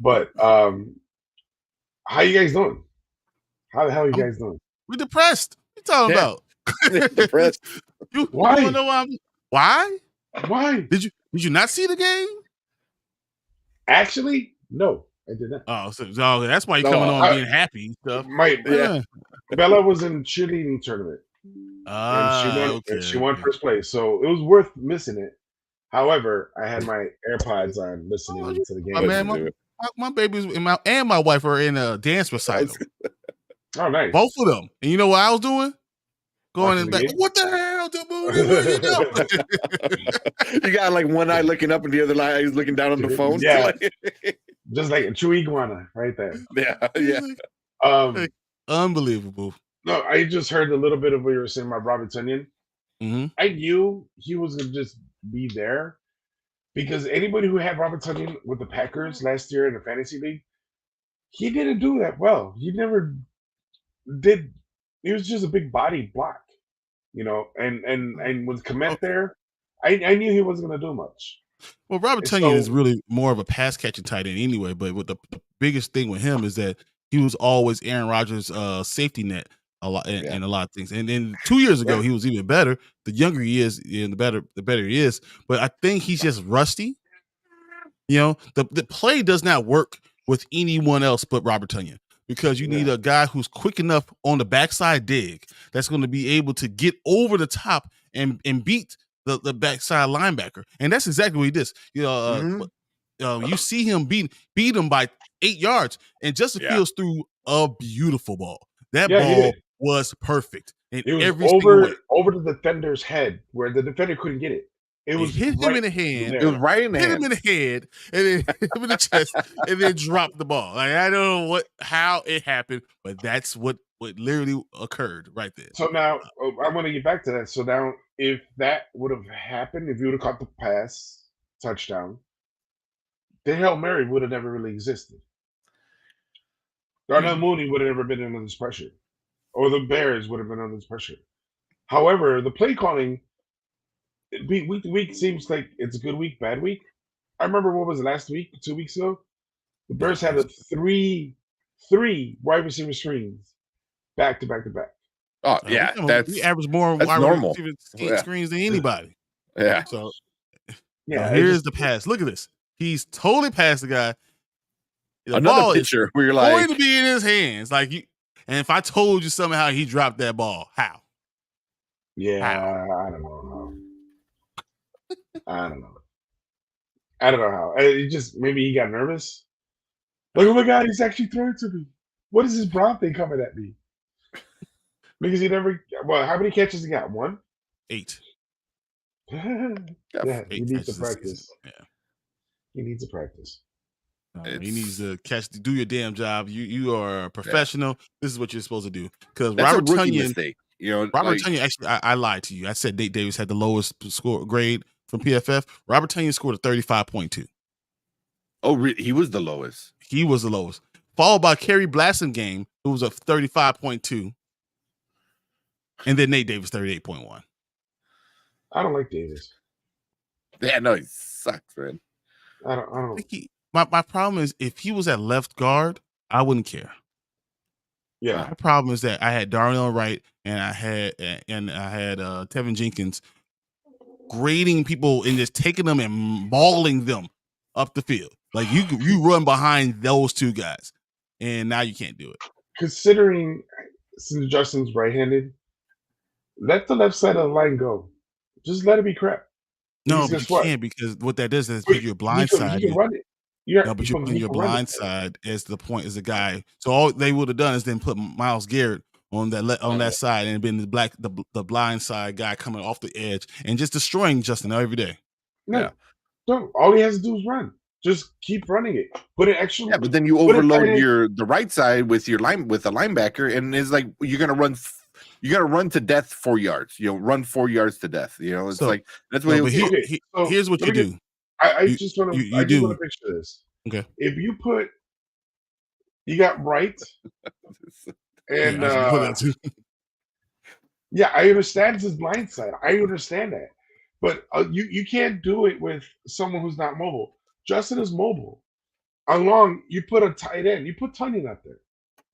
Speaker 5: But how you guys doing? How the hell are you guys doing?
Speaker 3: We're depressed. What you talking about?
Speaker 4: Depressed.
Speaker 3: Why? You know why?
Speaker 5: Why?
Speaker 3: Did you not see the game?
Speaker 5: Actually, no, I did not.
Speaker 3: Oh, so that's why you're coming on being happy and stuff.
Speaker 5: Bella was in cheerleading tournament. And she won first place, so it was worth missing it. However, I had my AirPods on listening to the game.
Speaker 3: My babies and my wife are in a dance recital.
Speaker 5: Oh, nice.
Speaker 3: Both of them. And you know what I was doing? Going in the back. What the hell,
Speaker 5: Tabooty?
Speaker 4: You got like one eye looking up and the other eye is looking down on the phone.
Speaker 5: Yeah. Just like a true iguana right there.
Speaker 4: Yeah.
Speaker 3: Unbelievable.
Speaker 5: No, I just heard a little bit of what you were saying about Robert Tonyan.
Speaker 3: Mm-hmm.
Speaker 5: I knew he was going to just be there because anybody who had Robert Tonyan with the Packers last year in the fantasy league, he didn't do that well. He never did. He was just a big body block. And with Komet there, I knew he wasn't going to do much.
Speaker 3: Well, Robert Tonyan is really more of a pass catching tight end anyway. But with the biggest thing with him is that he was always Aaron Rodgers' safety net a lot and a lot of things. And then 2 years ago, he was even better. The younger he is, and the better he is. But I think he's just rusty. The play does not work with anyone else but Robert Tonyan, because you need a guy who's quick enough on the backside dig that's going to be able to get over the top and beat the backside linebacker. And that's exactly what he did. You see him beat him by 8 yards, and Justin Fields threw a beautiful ball. That ball was perfect in every single way.
Speaker 5: Over the defender's head where the defender couldn't get it. It was
Speaker 3: hit him in the hand.
Speaker 4: It was right in the hand.
Speaker 3: Hit him in the head, and then hit him in the chest, and then dropped the ball. Like, I don't know how it happened, but that's what literally occurred right there.
Speaker 5: So now I want to get back to that. So now, if that would have happened, if you would have caught the pass touchdown, the Hail Mary would have never really existed. Darnell Mooney would have never been under this pressure, or the Bears would have been under this pressure. However, the play calling, week to week, seems like it's a good week, bad week. I remember, what was it, last week, 2 weeks ago? The Bears had three wide receiver screens back to back to back.
Speaker 4: Oh yeah,
Speaker 3: we average more wide
Speaker 4: normal
Speaker 3: receiver screens than anybody.
Speaker 4: Yeah.
Speaker 3: So here's the pass. Look at this. He's totally past the guy. The
Speaker 4: Another picture where you're like,
Speaker 3: going to be in his hands, like you. And if I told you somehow he dropped that ball, how?
Speaker 5: Yeah, I don't know how. I don't know how. It just, maybe he got nervous. Like, oh my God, he's actually throwing to me. What is this brown thing coming at me? Because he never. Well, how many catches he got? 1?
Speaker 3: 8.
Speaker 5: Yeah, he needs to practice.
Speaker 3: Yeah,
Speaker 5: he needs to practice.
Speaker 3: He needs to do your damn job. You are a professional. This is what you're supposed to do. Because
Speaker 4: That's
Speaker 3: Robert
Speaker 4: a rookie
Speaker 3: Tonyan,
Speaker 4: mistake.
Speaker 3: Robert Tonyan, actually, I lied to you. I said Nate Davis had the lowest score grade from PFF. Robert Tonyan scored a 35.2.
Speaker 4: Oh, he was the lowest.
Speaker 3: He was the lowest. Followed by Kerry Blasingame, who was a 35.2. And then Nate Davis, 38.1.
Speaker 5: I don't like Davis.
Speaker 4: Yeah, no, he sucks, man.
Speaker 5: I don't.
Speaker 3: My problem is, if he was at left guard, I wouldn't care.
Speaker 5: Yeah.
Speaker 3: My problem is that I had Darnell Wright and I had Tevin Jenkins grading people and just taking them and mauling them up the field. Like, you run behind those two guys, and now you can't do it.
Speaker 5: Considering since Justin's right-handed, let the left side of the line go. Just let it be crap.
Speaker 3: No, but you can't, because what that does is put your blind side.
Speaker 5: You can run it.
Speaker 3: But you're putting your blind side as the guy. So all they would have done is then put Myles Garrett on that side, and been the blind side guy coming off the edge and just destroying Justin every day.
Speaker 5: No, don't. All he has to do is run. Just keep running it. Put an extra.
Speaker 4: Yeah, but then you overload the right side with the linebacker, and it's like you're gonna run. You got to run to death 4 yards. Run 4 yards to death. It's like that's what.
Speaker 3: Here's what you do.
Speaker 5: I just want to picture this.
Speaker 3: Okay.
Speaker 5: If you got right, and yeah, I understand his blind side. I understand that, but you can't do it with someone who's not mobile. Justin is mobile. You put a tight end. You put Tonyan out there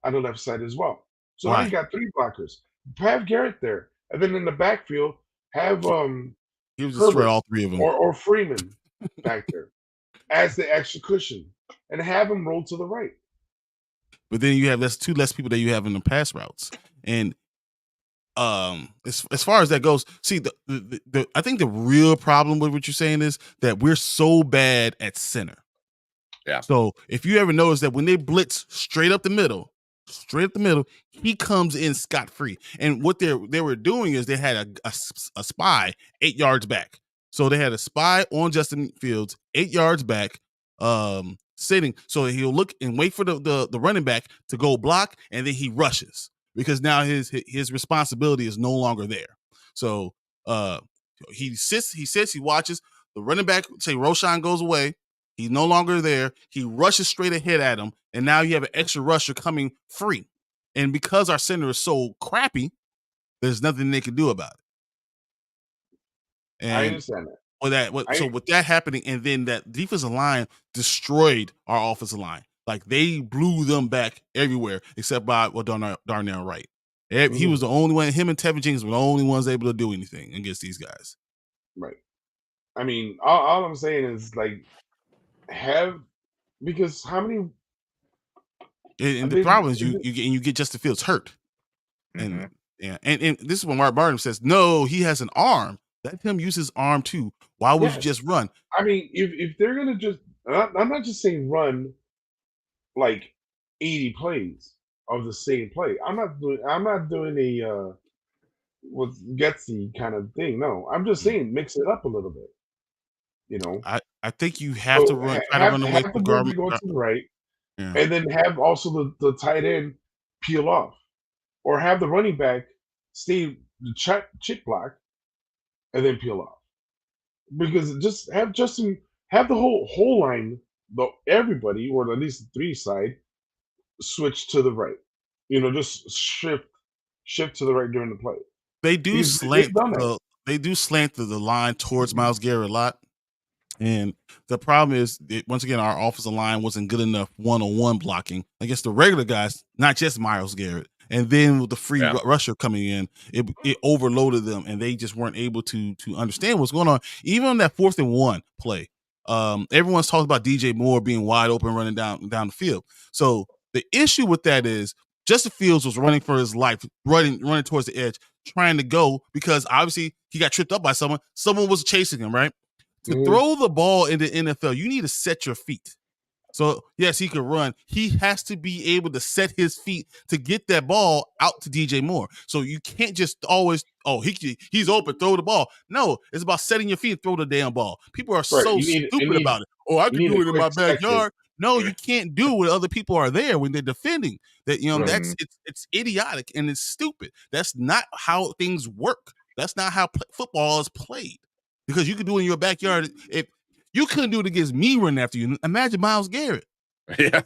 Speaker 5: on the left side as well. So now you got 3 blockers. Have Garrett there, and then in the backfield have
Speaker 3: he was destroy all 3 of them,
Speaker 5: or Freeman back there as the extra cushion, and have him roll to the right.
Speaker 3: But then you have 2 less people that you have in the pass routes, and as far as that goes, see, I think the real problem with what you're saying is that we're so bad at center.
Speaker 4: Yeah.
Speaker 3: So if you ever notice that when they blitz straight up the middle, he comes in scot-free. And what they were doing is they had a spy 8 yards back. So they had a spy on Justin Fields 8 yards back, sitting. So he'll look and wait for the running back to go block, and then he rushes, because now his responsibility is no longer there. So he sits, he watches the running back, say Roshan goes away. He's no longer there. He rushes straight ahead at him, and now you have an extra rusher coming free. And because our center is so crappy, there's nothing they can do about it.
Speaker 5: I
Speaker 3: And
Speaker 5: understand that.
Speaker 3: with that happening, and then that defensive line destroyed our offensive line. Like they blew them back everywhere except by Darnell Wright. He was the only one. Him and Tevin Jenkins were the only ones able to do anything against these guys.
Speaker 5: Right. I mean, all I'm saying is like because how many?
Speaker 3: And the problem is you get Justin Fields hurt, and and this is when Mark Barnum says, no, he has an arm. Let him use his arm too. Why would you just run?
Speaker 5: I mean, if they're gonna just, I'm not just saying run like 80 plays of the same play. I'm not doing a with gutsy kind of thing. No, I'm just saying mix it up a little bit. You know,
Speaker 3: I think you have to run, try to run away from
Speaker 5: Garbage go to the right, and then have also the tight end peel off, or have the running back stay the chip block, and then peel off. Because just have the whole line, everybody, or at least the 3 side, switch to the right. You know, just shift to the right during the play.
Speaker 3: They do slant the line towards Myles Garrett a lot. And the problem is that, once again, our offensive line wasn't good enough one-on-one blocking against the regular guys, not just Myles Garrett. And then with the free rusher coming in, it overloaded them, and they just weren't able to understand what's going on. Even on that 4th and 1 play, everyone's talking about DJ Moore being wide open, running down the field. So the issue with that is Justin Fields was running for his life, running towards the edge, trying to go, because obviously he got tripped up by someone. Someone was chasing him, right? To throw the ball in the NFL, you need to set your feet. So, yes, he could run. He has to be able to set his feet to get that ball out to DJ Moore. So you can't just always, he's open, throw the ball. No, it's about setting your feet and throw the damn ball. People are so stupid about it. Oh, I can do it in my backyard. No, you can't do it when other people are there when they're defending. That it's idiotic and it's stupid. That's not how things work. That's not how football is played. Because you can do it in your backyard. If you couldn't do it against me running after you, imagine Myles Garrett.
Speaker 4: Yeah.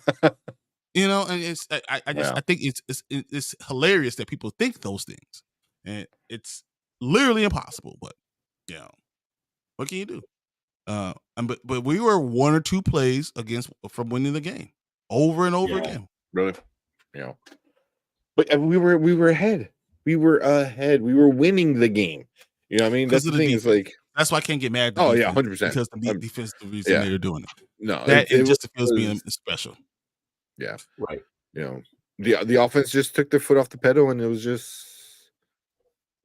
Speaker 3: You know, and I think it's hilarious that people think those things, and it's literally impossible. But what can you do? But we were 1 or 2 plays from winning the game over and over again.
Speaker 4: Really, But we were ahead. We were ahead. We were winning the game. You know what I mean? That's the thing. Is like,
Speaker 3: that's why I can't get mad.
Speaker 4: Oh yeah, 100%.
Speaker 3: Because the defense is the reason they're doing it.
Speaker 4: No,
Speaker 3: that it just feels being special.
Speaker 4: Yeah,
Speaker 5: right.
Speaker 4: You know, the offense just took their foot off the pedal, and it was just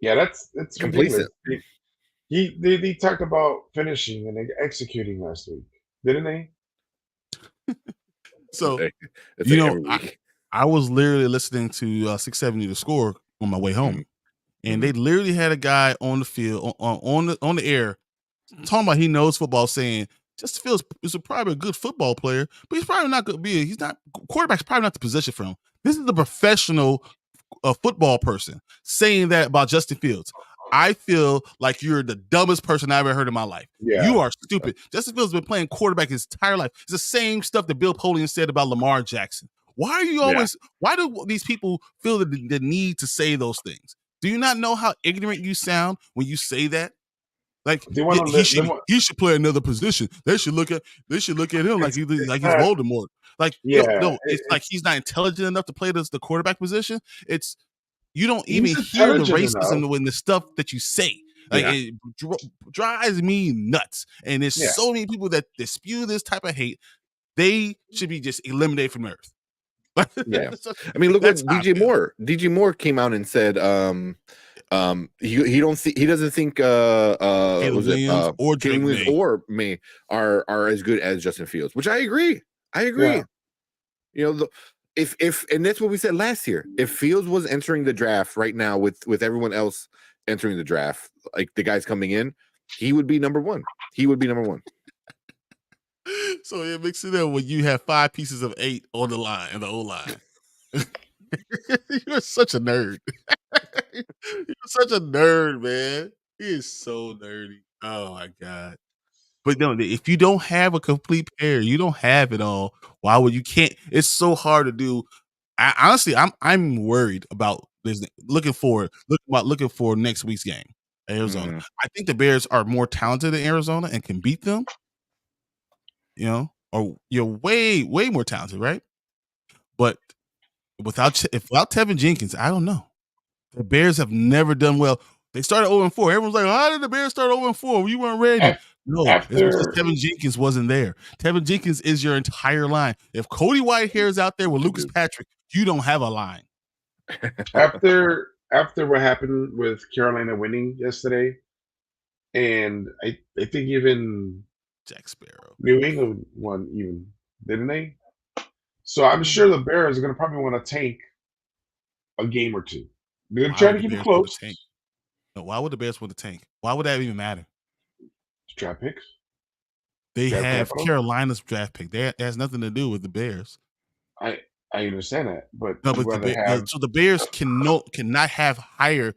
Speaker 5: that's
Speaker 4: complacent.
Speaker 5: They talked about finishing and executing last week, didn't they?
Speaker 3: So I was literally listening to 670 The Score on my way home. And they literally had a guy on the field, on the air, talking about he knows football, saying Justin Fields is probably a good football player, but he's probably not going to be. Quarterback's probably not the position for him. This is the professional football person saying that about Justin Fields. I feel like you're the dumbest person I ever heard in my life. Yeah. You are stupid. Justin Fields has been playing quarterback his entire life. It's the same stuff that Bill Polian said about Lamar Jackson. Why are you always? Why do these people feel the need to say those things? Do you not know how ignorant you sound when you say that? Like he should play another position. They should look at him like he's Voldemort. Like it's like he's not intelligent enough to play the quarterback position. It's you don't even hear the racism in the stuff that you say. Like it drives me nuts. And there's so many people that spew this type of hate. They should be just eliminated from earth.
Speaker 4: I mean, look what DJ Moore came out and said he doesn't think Caleb Williams or May are as good as Justin Fields, which I agree. You know, if and that's what we said last year. If Fields was entering the draft right now with everyone else entering the draft, like the guys coming in, he would be number 1.
Speaker 3: So it makes it up when you have 5 pieces of 8 on the line in the O-line. You're such a nerd. You're such a nerd, man. He is so nerdy. Oh my God. But no, if you don't have a complete pair, you don't have it all. Why would you can't? It's so hard to do. Honestly, I'm worried about this. Looking for next week's game. Arizona.
Speaker 4: Mhm.
Speaker 3: I think the Bears are more talented than Arizona and can beat them. Or you're way, way more talented, right? But without Tevin Jenkins, I don't know. The Bears have never done well. They started 0-4. Everyone's like, how did the Bears start 0-4? You weren't ready. No, it's because
Speaker 5: After
Speaker 3: Tevin Jenkins wasn't there. Tevin Jenkins is your entire line. If Cody Whitehair is out there with Lucas Patrick, you don't have a line.
Speaker 5: after what happened with Carolina winning yesterday, and I think even
Speaker 3: Jack Sparrow.
Speaker 5: New England won even, didn't they? So I'm sure the Bears are going to probably want to tank a game or two. They're going to try to keep it close.
Speaker 3: No, why would the Bears want to tank? Why would that even matter?
Speaker 5: Draft picks.
Speaker 3: They
Speaker 5: Draft
Speaker 3: have
Speaker 5: capital?
Speaker 3: Carolina's draft pick. That has nothing to do with the Bears.
Speaker 5: I understand that, but
Speaker 3: No, but the Bears cannot have higher.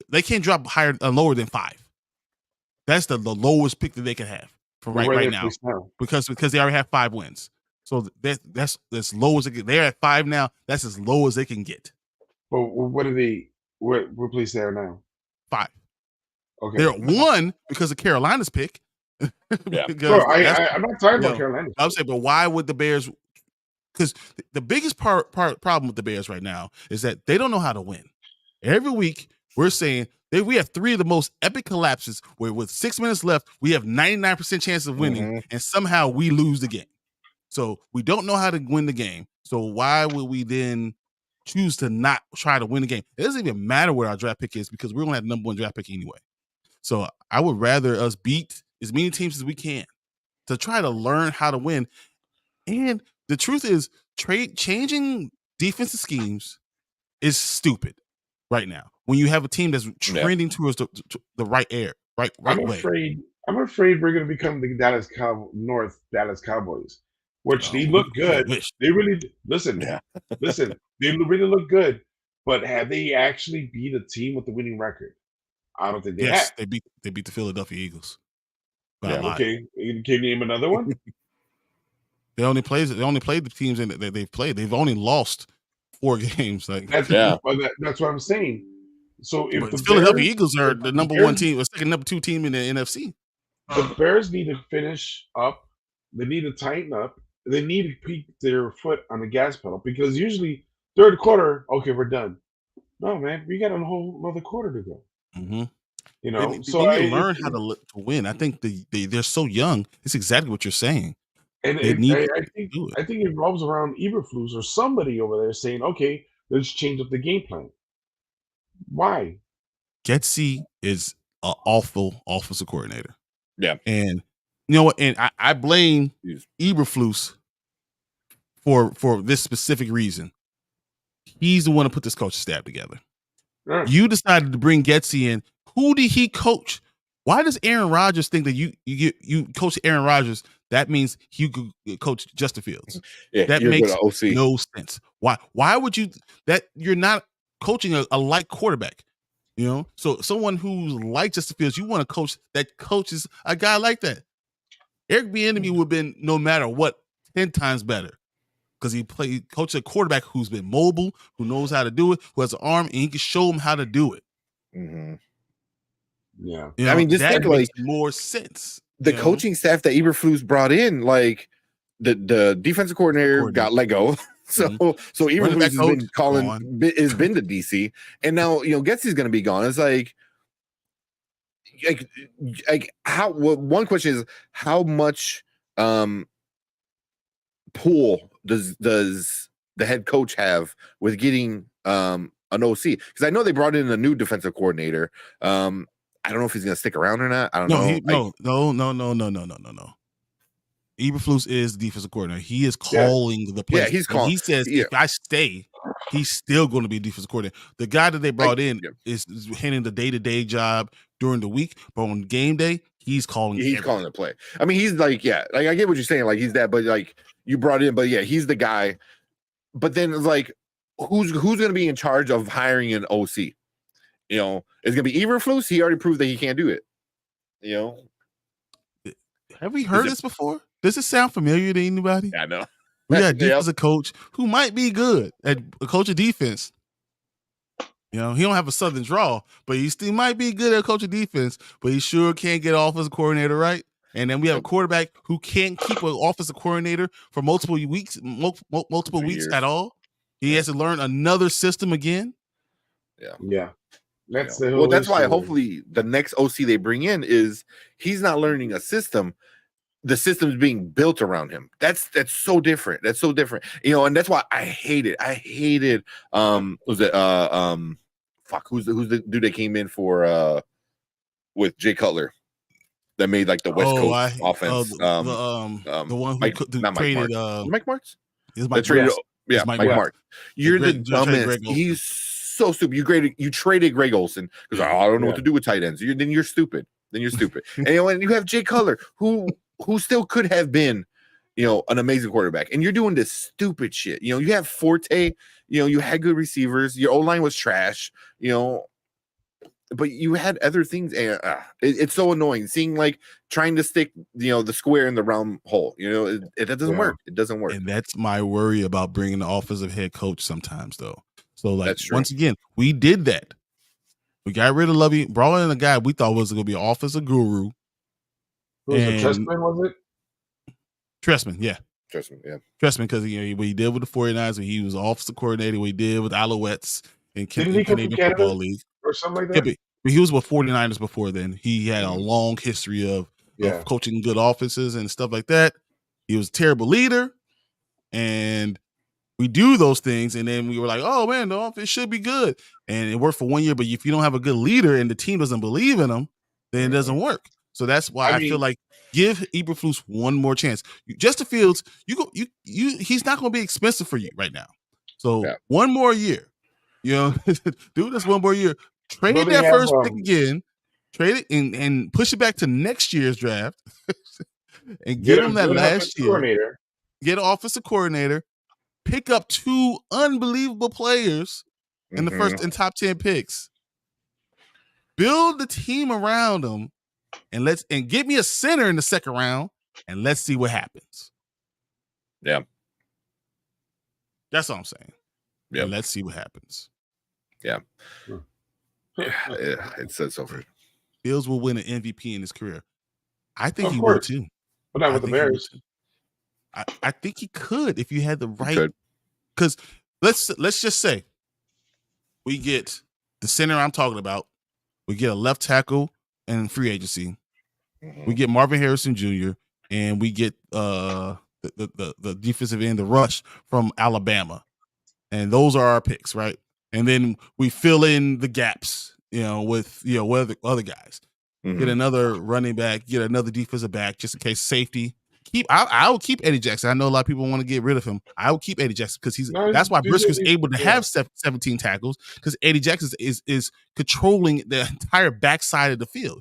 Speaker 3: They can't drop higher lower than 5. That's the lowest pick that they can have for right now. Because they already have 5 wins. So that's as low as it can. They're at 5 now. That's as low as they can get.
Speaker 5: But what are they? What place they are now?
Speaker 3: 5.
Speaker 5: Okay,
Speaker 3: They're at 1 because of Carolina's pick.
Speaker 4: Yeah.
Speaker 5: I'm not talking about Carolina.
Speaker 3: I'm saying, but why would the Bears? Because the biggest problem with the Bears right now is that they don't know how to win. Every week we're saying we have 3 of the most epic collapses where with 6 minutes left we have 99% chance of winning, and somehow we lose the game. So we don't know how to win the game. So why would we then choose to not try to win the game? It doesn't even matter what our draft pick is because we're going to have the number 1 draft pick anyway. So I would rather us beat as many teams as we can to try to learn how to win. And the truth is, changing defensive schemes is stupid right now. When you have a team that's trending towards the right way.
Speaker 5: I'm afraid we're going to become the Dallas Cowboys, which they look good. They really listen. They really look good. But have they actually beat a team with the winning record? I don't think they have.
Speaker 3: They beat the Philadelphia Eagles.
Speaker 5: Okay, can you name another one?
Speaker 3: They only played the teams that they've played. They've only lost 4 games.
Speaker 5: That's what I'm saying. So if the
Speaker 3: Philadelphia Eagles are the number 1 team, or second number 2 team in the NFC,
Speaker 5: the Bears need to finish up. They need to tighten up. They need to keep their foot on the gas pedal because usually third quarter, okay, we're done. No, man, we got a whole another quarter to go.
Speaker 3: Mm-hmm.
Speaker 5: You know,
Speaker 3: they need to learn how to win. I think they're so young. It's exactly what you're saying.
Speaker 5: And I think it revolves around Eberflus or somebody over there saying, "Okay, let's change up the game plan." Why?
Speaker 3: Getsy is an awful offensive coordinator.
Speaker 4: Yeah,
Speaker 3: and you know what? And I blame Eberflus for this specific reason. He's the one to put this coaching staff together.
Speaker 5: Sure.
Speaker 3: You decided to bring Getsy in. Who did he coach? Why does Aaron Rodgers think that you coach Aaron Rodgers? That means you could coach Justin Fields.
Speaker 4: Yeah,
Speaker 3: that makes no sense. Why would you? That you're not coaching a light quarterback. You know, so someone who's like Justin Fields, you want to coach that coaches a guy like that. Eric Bieniemy would have been no matter what 10 times better because he coached a quarterback who's been mobile, who knows how to do it, who has an arm, and he can show him how to do it.
Speaker 4: Mm-hmm.
Speaker 5: Yeah,
Speaker 4: I mean, just think
Speaker 3: makes more sense.
Speaker 4: The coaching staff that Eberflus brought in, like the defensive coordinator got let go. So Eberflus has been to DC, and now Getsy's going to be gone. It's like how? One question is how much pull does the head coach have with getting an OC? Because I know they brought in a new defensive coordinator. I don't know if he's going to stick around or not. I don't know.
Speaker 3: No. Eberflus is the defensive coordinator. He is calling the plays.
Speaker 4: Yeah, he's calling.
Speaker 3: He says if I stay, he's still going to be a defensive coordinator. The guy that they brought in is handling the day-to-day job during the week, but on game day, he's calling.
Speaker 4: He's calling the play. I mean, he's like, I get what you're saying. Like he's that, but like you brought in, but he's the guy. But then it's like, who's going to be in charge of hiring an OC? It's going to be Eberflus. He already proved that he can't do it.
Speaker 3: Have we heard this before? Does it sound familiar to anybody?
Speaker 4: I know.
Speaker 3: We got a defensive coach who might be good at a coach of defense. You know, he don't have a Southern draw, but he still might be good at coaching defense, but he sure can't get offensive coordinator right. And then we have a quarterback who can't keep an offensive coordinator for multiple weeks at all. He has to learn another system again.
Speaker 5: Yeah. That's the
Speaker 4: well, that's why
Speaker 5: issue.
Speaker 4: hopefully the next OC they bring in is he's not learning a system. The system's being built around him. That's so different. That's so different. You know, and that's why I hated was it who's the dude that came in for with Jay Cutler that made like the West Coast offense.
Speaker 3: The one who traded
Speaker 4: Mike Martz?
Speaker 3: Mike
Speaker 4: traded,
Speaker 3: Martz.
Speaker 4: Mike Martz. You're the dumbest. He's so stupid. You traded Greg Olson because I don't know what to do with tight ends. Then you're stupid. And you have Jay Cutler who still could have been, you know, an amazing quarterback. And you're doing this stupid shit. You know, you have Forte, you know, you had good receivers. Your O-line was trash, you know, but you had other things. And it's so annoying seeing like trying to stick, you know, the square in the round hole. You know, it doesn't work. It doesn't work.
Speaker 3: And that's my worry about bringing the offensive head coach sometimes, though. So, like, once again, we did that. We got rid of Lovey, brought in a guy we thought was going to be an offensive guru.
Speaker 5: Who was it? Trestman, was it?
Speaker 3: Trestman, yeah.
Speaker 4: Trestman,
Speaker 3: because what he did with the 49ers, when he was offensive coordinator, what he did with Alouettes and
Speaker 5: Didn't he come from
Speaker 3: Canadian Football League.
Speaker 5: Or something like that?
Speaker 3: Yeah, but he was with 49ers before then. He had a long history of coaching good offenses and stuff like that. He was a terrible leader. And we do those things, and then we were like, oh, man, the offense should be good. And it worked for 1 year, but if you don't have a good leader and the team doesn't believe in him, then it doesn't work. So that's why I feel like give Eberflus one more chance. Justin Fields, he's not going to be expensive for you right now. So 1 more year, you know, do this 1 more year. Trade that first pick again, trade it and push it back to next year's draft, and give him that last year. Get an offensive coordinator, pick up 2 unbelievable players in the first and top 10 picks. Build the team around them. And get me a center in the second round, and let's see what happens.
Speaker 4: Yeah,
Speaker 3: that's all I'm saying.
Speaker 4: Yeah,
Speaker 3: and let's see what happens.
Speaker 4: Yeah, it says so.
Speaker 3: Fields will win an MVP in his career. I think he will too.
Speaker 5: But not with the Bears.
Speaker 3: I think he could if you had the right. Because let's just say we get the center I'm talking about. We get a left tackle and free agency. We get Marvin Harrison Jr. and we get the defensive end, the rush from Alabama, and those are our picks, right? And then we fill in the gaps, you know, with other guys. Get another running back, get another defensive back, just in case safety. I will keep Eddie Jackson. I know a lot of people want to get rid of him. I will keep Eddie Jackson because that's why Briscoe's able to have 17 tackles, because Eddie Jackson is controlling the entire backside of the field.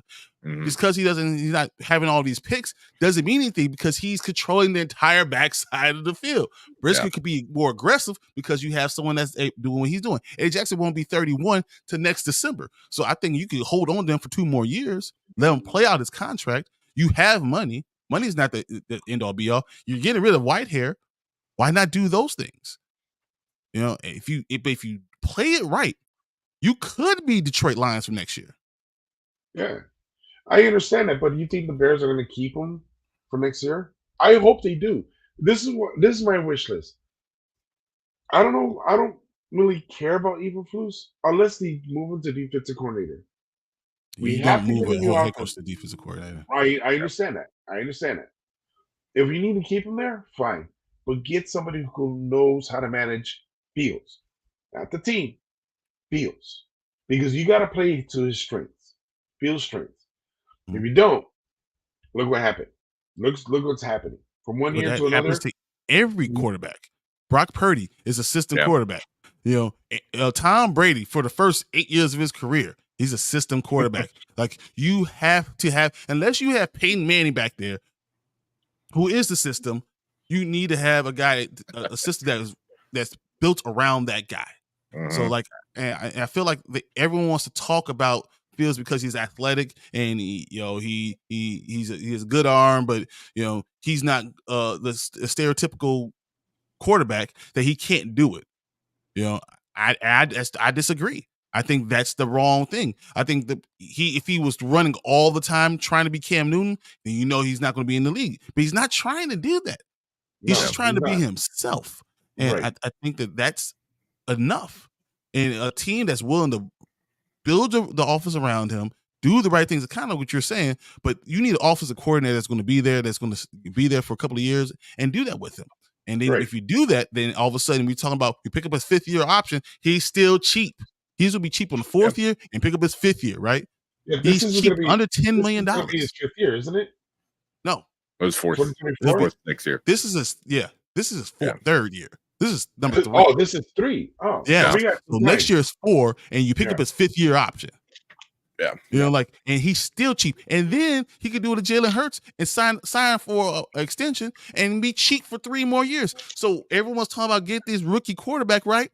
Speaker 3: Just because he's not having all these picks doesn't mean anything, because he's controlling the entire backside of the field. Briscoe could be more aggressive because you have someone that's doing what he's doing. Eddie Jackson won't be 31 to next December. So I think you could hold on to him for 2 more years, let him play out his contract. You have money. Money's not the end all be all. You're getting rid of Whitehair. Why not do those things? You know, if you play it right, you could be Detroit Lions for next year.
Speaker 5: Yeah, I understand that, but you think the Bears are going to keep him for next year? I hope they do. This is my wish list. I don't know. I don't really care about Eberflus unless they move him to defensive coordinator.
Speaker 3: We have to move a whole head coach to defensive coordinator.
Speaker 5: I understand that. If you need to keep him there, fine. But get somebody who knows how to manage Fields. Not the team. Fields. Because you got to play to his strengths. Fields' strengths. If you don't, look what happened. Look what's happening. From one year to another.
Speaker 3: To every quarterback. Brock Purdy is a system quarterback. You know, Tom Brady, for the first 8 years of his career, he's a system quarterback. Like, you have to have, unless you have Peyton Manning back there, who is the system, you need to have a guy, a system that's built around that guy. So, like, and I feel like everyone wants to talk about Fields because he's athletic and he has a good arm, but you know he's not the stereotypical quarterback that he can't do it. You know, I disagree. I think that's the wrong thing. I think that if he was running all the time trying to be Cam Newton, then he's not going to be in the league. But he's not trying to do that. He's just trying to be himself. And I think that's enough. And a team that's willing to build the offense around him, do the right things, kind of what you're saying, but you need an offensive coordinator that's going to be there, that's going to be there for a couple of years and do that with him. And then if you do that, then all of a sudden we're talking about you pick up his 5th year option, he's still cheap. He's going to be cheap on the 4th year and pick up his 5th year, right?
Speaker 5: Yeah,
Speaker 3: he's cheap, under $10 million.
Speaker 5: This is be his 5th year, isn't it?
Speaker 3: No.
Speaker 4: It was 4th.
Speaker 5: 4th
Speaker 4: next year.
Speaker 3: This is his 3rd year. This is number 3.
Speaker 5: Oh, this is 3. Oh,
Speaker 3: yeah. So next year is 4, and you pick up his 5th year option.
Speaker 4: Yeah.
Speaker 3: You know, and he's still cheap. And then he could do it to Jalen Hurts and sign for an extension and be cheap for 3 more years. So everyone's talking about get this rookie quarterback, right?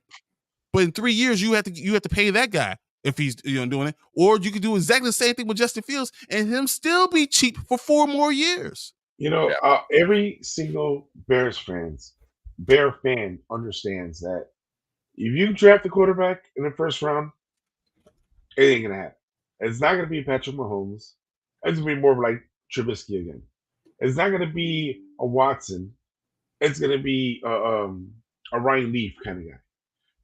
Speaker 3: But in 3 years, you have to pay that guy if he's doing it. Or you could do exactly the same thing with Justin Fields and him still be cheap for 4 more years.
Speaker 5: Every single Bear fan understands that if you draft a quarterback in the 1st round, it ain't gonna happen. It's not gonna be Patrick Mahomes. It's gonna be more like Trubisky again. It's not gonna be a Watson. It's gonna be a Ryan Leaf kind of guy,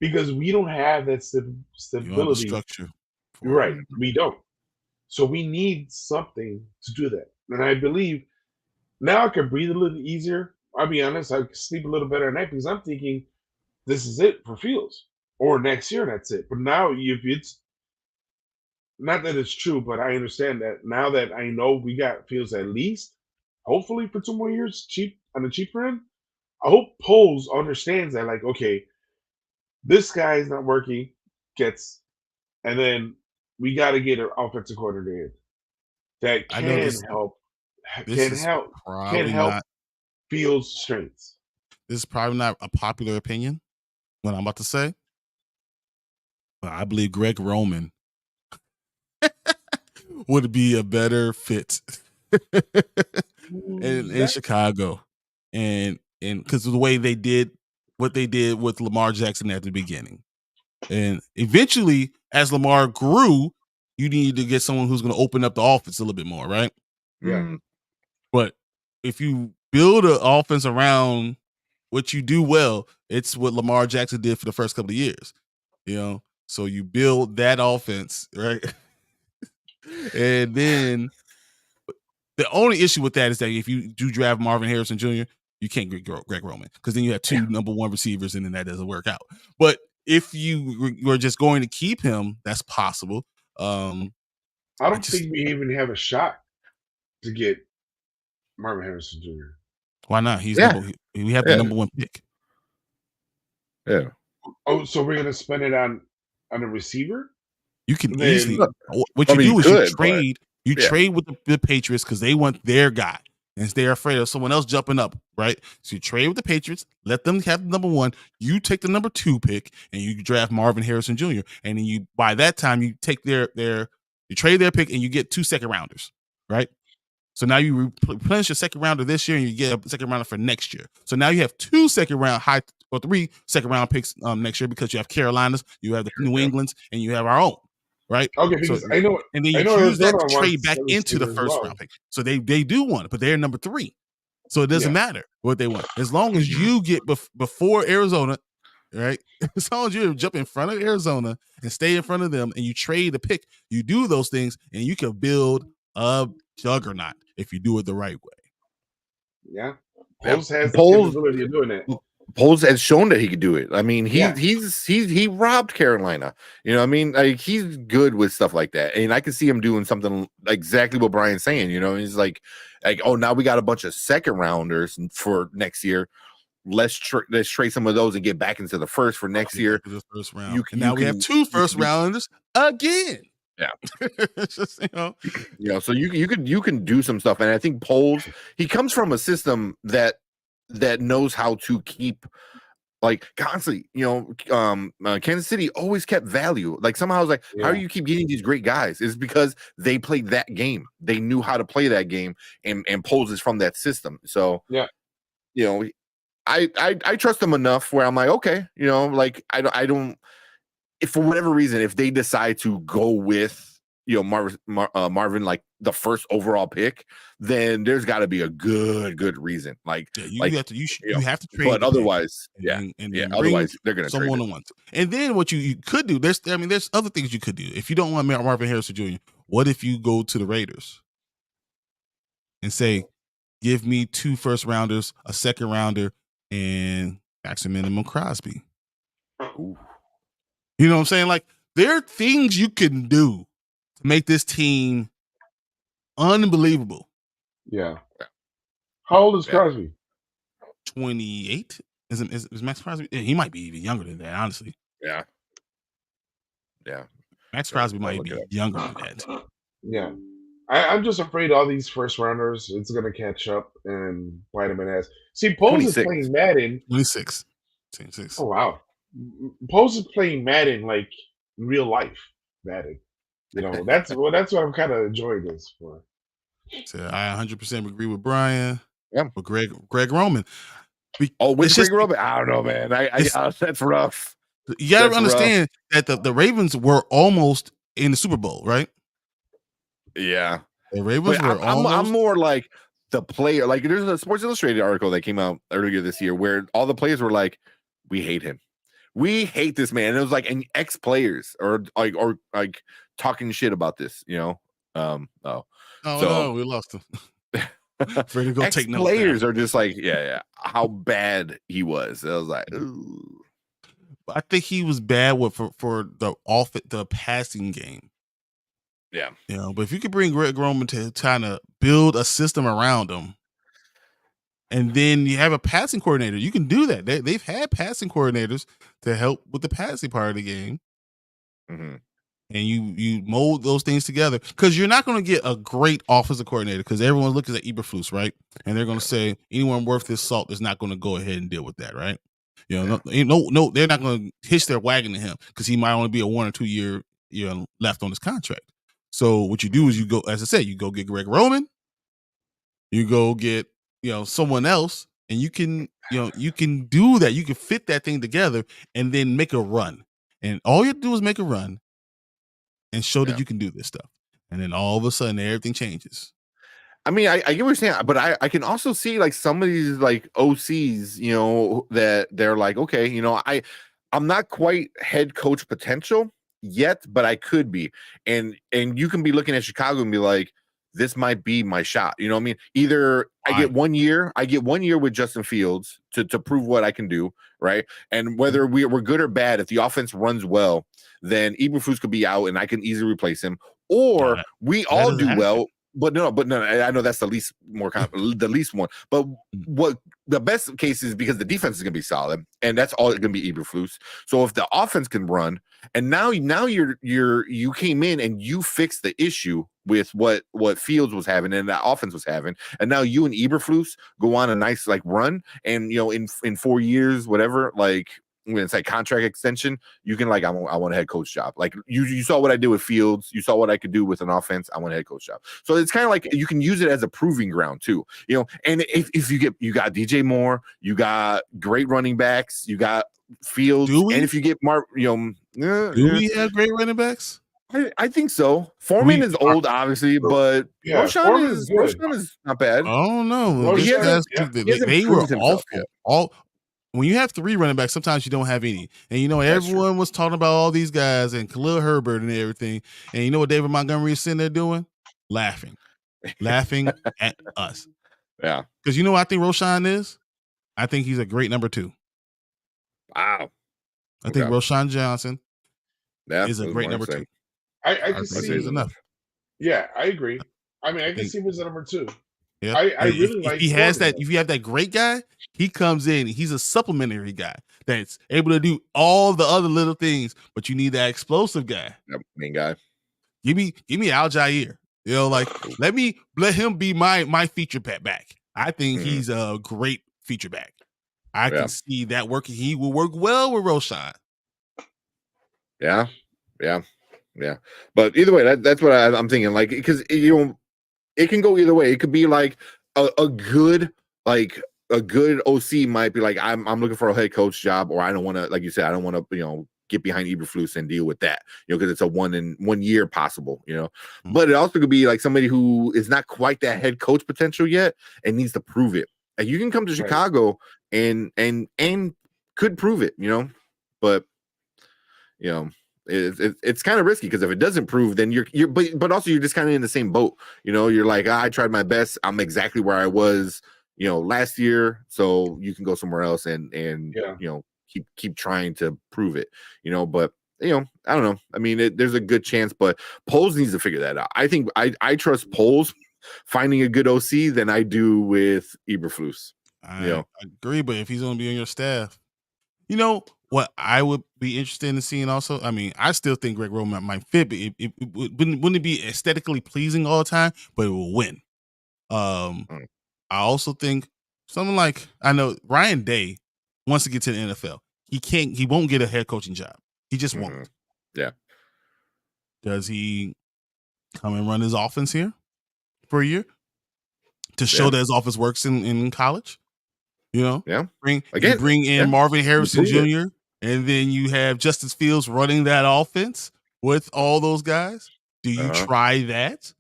Speaker 5: because we don't have that stability
Speaker 3: structure.
Speaker 5: Right, we don't. So we need something to do that, and I believe now I can breathe a little easier. I'll be honest, I can sleep a little better at night because I'm thinking this is it for Fields, or next year that's it. But now if it's not that it's true, but I understand that now that I know we got Fields at least, hopefully for 2 more years, cheap on the cheaper end. I hope Poles understands that, like, okay, this guy is not working, and then we got to get an offensive coordinator that can help Fields' strengths.
Speaker 3: This is probably not a popular opinion, what I'm about to say, but I believe Greg Roman would be a better fit in Chicago, and because of the way they did what they did with Lamar Jackson at the beginning, and eventually as Lamar grew, you need to get someone who's going to open up the offense a little bit more, right?
Speaker 5: Yeah.
Speaker 3: But if you build an offense around what you do well, it's what Lamar Jackson did for the first couple of years, So you build that offense, right? And then the only issue with that is that if you do draft Marvin Harrison Jr., you can't get Greg Roman, because then you have 2 number 1 receivers, and then that doesn't work out. But if you were just going to keep him, that's possible.
Speaker 5: I don't think we even have a shot to get Marvin Harrison Jr.
Speaker 3: Why not? We have the number 1 pick.
Speaker 4: Yeah.
Speaker 5: Oh, so we're gonna spend it on a receiver?
Speaker 3: You can easily. What you do is you trade with the Patriots because they want their guy, and they're afraid of someone else jumping up, right? So you trade with the Patriots, let them have the number 1. You take the number 2 pick, and you draft Marvin Harrison Jr. And then by that time you take you trade their pick, and you get 2 2nd rounders, right? So now you replenish your 2nd rounder this year, and you get a 2nd rounder for next year. So now you have 2 2nd round 3 2nd round picks next year, because you have Carolinas, you have the New Englands, and you have our own. Right.
Speaker 5: Okay. Because I know,
Speaker 3: and then you use that to trade back into the 1st round pick. So they do want it, but they're number 3. So it doesn't matter what they want, as long as you get before Arizona, right? As long as you jump in front of Arizona and stay in front of them, and you trade the pick, you do those things, and you can build a juggernaut if you do it the right way.
Speaker 5: Yeah. Poles has the capability of doing that.
Speaker 4: Poles has shown that he could do it. I mean, he robbed Carolina. Like, he's good with stuff like that, and I can see him doing something like exactly what Brian's saying. He's like, oh, now we got a bunch of 2nd rounders for next year. Let's trade some of those and get back into the 1st for next year.
Speaker 3: The 1st round. We have 2 1st rounders again. Yeah. It's just,
Speaker 4: so you can do some stuff, and I think Poles, he comes from a system that knows how to keep, like, constantly, Kansas City always kept value. Like, somehow it's like, how do you keep getting these great guys? It's because they played that game. They knew how to play that game, and Poles is from that system. So I trust him enough where I'm like, okay, like, I don't. if for whatever reason, if they decide to go with Marvin like the first overall pick, then there's got to be a good reason. Like,
Speaker 3: you have to trade.
Speaker 4: But otherwise,
Speaker 3: and
Speaker 4: otherwise they're going to trade
Speaker 3: someone to want. And then what you could do, there's other things you could do. If you don't want Marvin Harrison Jr., what if you go to the Raiders and say, give me 2 first rounders, a second rounder, and max minimum Crosby.
Speaker 4: Ooh.
Speaker 3: You know what I'm saying? Like, there are things you can do to make this team unbelievable.
Speaker 5: Yeah. How old is Crosby?
Speaker 3: 28. Is Max Crosby? He might be even younger than that, honestly.
Speaker 4: Yeah.
Speaker 3: Max Crosby might be younger than that.
Speaker 5: Yeah. I'm just afraid all these first rounders, it's going to catch up and bite him in the ass. See, Pose is playing Madden.
Speaker 3: 26.
Speaker 5: Oh, wow. Pose is playing Madden like real life Madden. That's what I'm kind of enjoying this for.
Speaker 3: So I 100% agree with Brian.
Speaker 4: Yeah.
Speaker 3: With Greg Roman.
Speaker 4: Greg Roman? I don't know, man. That's rough.
Speaker 3: You got to understand that the Ravens were almost in the Super Bowl, right?
Speaker 4: Yeah.
Speaker 3: The Ravens were almost.
Speaker 4: I'm more like the player. Like, there's a Sports Illustrated article that came out earlier this year where all the players were like, we hate him. We hate this man. And it was like an ex-players or talking shit about this,
Speaker 3: no, we lost him. Ready to go take notes.
Speaker 4: Players are just like, how bad he was. I was like, ooh.
Speaker 3: I think he was bad for the passing game.
Speaker 4: Yeah.
Speaker 3: But if you could bring Greg Roman to kind of build a system around him, and then you have a passing coordinator, you can do that. They've had passing coordinators to help with the passing part of the game.
Speaker 4: Mm-hmm.
Speaker 3: And you mold those things together, because you're not going to get a great offensive coordinator, because everyone's looking at Eberflus, right? And they're going to say anyone worth his salt is not going to go ahead and deal with that, right? No, they're not going to hitch their wagon to him, because he might only be a 1 or 2 year left on his contract. So what you do is you go, as I said, you go get Greg Roman, you go get someone else, and you can do that. You can fit that thing together and then make a run. And all you have to do is make a run and show that you can do this stuff. And then all of a sudden everything changes.
Speaker 4: I mean, I get what you're saying, but I can also see like some of these like OCs, that they're like, okay, I'm not quite head coach potential yet, but I could be. And you can be looking at Chicago and be like, this might be my shot. You know what I mean? Either I get 1 year with Justin Fields to prove what I can do, right? And whether we're good or bad, if the offense runs well, then Eberflus could be out and I can easily replace him. Or we all do well. But no, I know that's the least one. But what the best case is, because the defense is going to be solid, and that's all going to be Eberflus. So if the offense can run, and now you came in and you fixed the issue with what Fields was having and that offense was having, and now you and Eberflus go on a nice like run, and in 4 years, whatever, like when it's like contract extension, you can like, I want a head coach job. Like you saw what I did with Fields. You saw what I could do with an offense. I want a head coach job. So it's kind of like you can use it as a proving ground too, and if you got DJ Moore, you got great running backs, you got Fields, and if you get Mark, do
Speaker 3: we have great running backs?
Speaker 4: I think so. Foreman is old, obviously, but Roshan is not bad.
Speaker 3: Oh no, they were awful. When you have 3 running backs, sometimes you don't have any. And everyone was talking about all these guys and Khalil Herbert and everything. And you know what David Montgomery is sitting there doing? Laughing at us.
Speaker 4: Yeah.
Speaker 3: Because you know what I think Roshan is? I think he's a great number 2.
Speaker 4: Wow.
Speaker 3: I think Roshan Johnson is a great number 2.
Speaker 5: I can see
Speaker 3: enough.
Speaker 5: Yeah, I agree. I mean, I can see him as a number 2.
Speaker 3: Yeah.
Speaker 5: I really like.
Speaker 3: If he has that, if you have that great guy, he comes in. He's a supplementary guy that's able to do all the other little things, but you need that explosive guy.
Speaker 4: Yep, main guy.
Speaker 3: Give me Al Jair. Let him be my feature back. I think he's a great feature back. I can see that working. He will work well with Roshan.
Speaker 4: Yeah. But either way, that's what I'm thinking. Like, because it can go either way. It could be like a good OC might be like, I'm looking for a head coach job, or I don't want to, like you said, I don't want to get behind Eberflus and deal with that, because it's a 1 year possible,
Speaker 3: Mhm.
Speaker 4: But it also could be like somebody who is not quite that head coach potential yet and needs to prove it. And you can come to Chicago and could prove it, but it's kind of risky because if it doesn't prove, then but also you're just kind of in the same boat. You're like, I tried my best. I'm exactly where I was, last year. So you can go somewhere else and keep trying to prove it. But I don't know. I mean, there's a good chance, but Poles needs to figure that out. I think I trust Poles finding a good OC than I do with Eberflus.
Speaker 3: I agree, but if he's going to be on your staff, what I would be interested in seeing also, I mean, I still think Greg Roman might fit, but wouldn't it be aesthetically pleasing all the time, but it will win. I also think someone like, I know Ryan Day wants to get to the NFL. He won't get a head coaching job. He just won't.
Speaker 4: Yeah.
Speaker 3: Does he come and run his offense here for a year to show that his offense works in college?
Speaker 4: Yeah.
Speaker 3: Bring in Marvin Harrison Jr. and then you have Justice Fields running that offense with all those guys. Do you try that?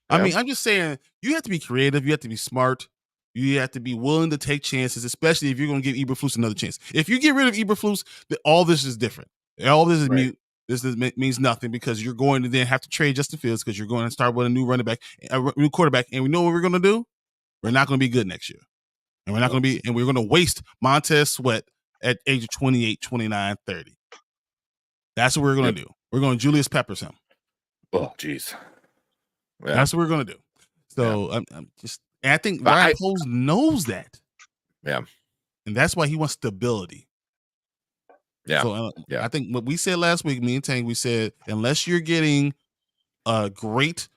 Speaker 3: I mean, I'm just saying you have to be creative. You have to be smart. You have to be willing to take chances, especially if you're going to give Eberflus another chance. If you get rid of Eberflus, all this is different. All this is mute. This means nothing because you're going to then have to trade Justin Fields because you're going to start with a new running back, a new quarterback, and we know what we're going to do. We're not going to be good next year. And we're not going to be, and we're going to waste Montez Sweat at age of 28, 29, 30. That's what we're going to do. We're going to Julius Peppers him.
Speaker 4: Oh, geez.
Speaker 3: Yeah. That's what we're going to do. So I'm just, and I think Ryan Poles knows that.
Speaker 4: Yeah.
Speaker 3: And that's why he wants stability.
Speaker 4: Yeah.
Speaker 3: So I think what we said last week, me and Tank, we said, unless you're getting a great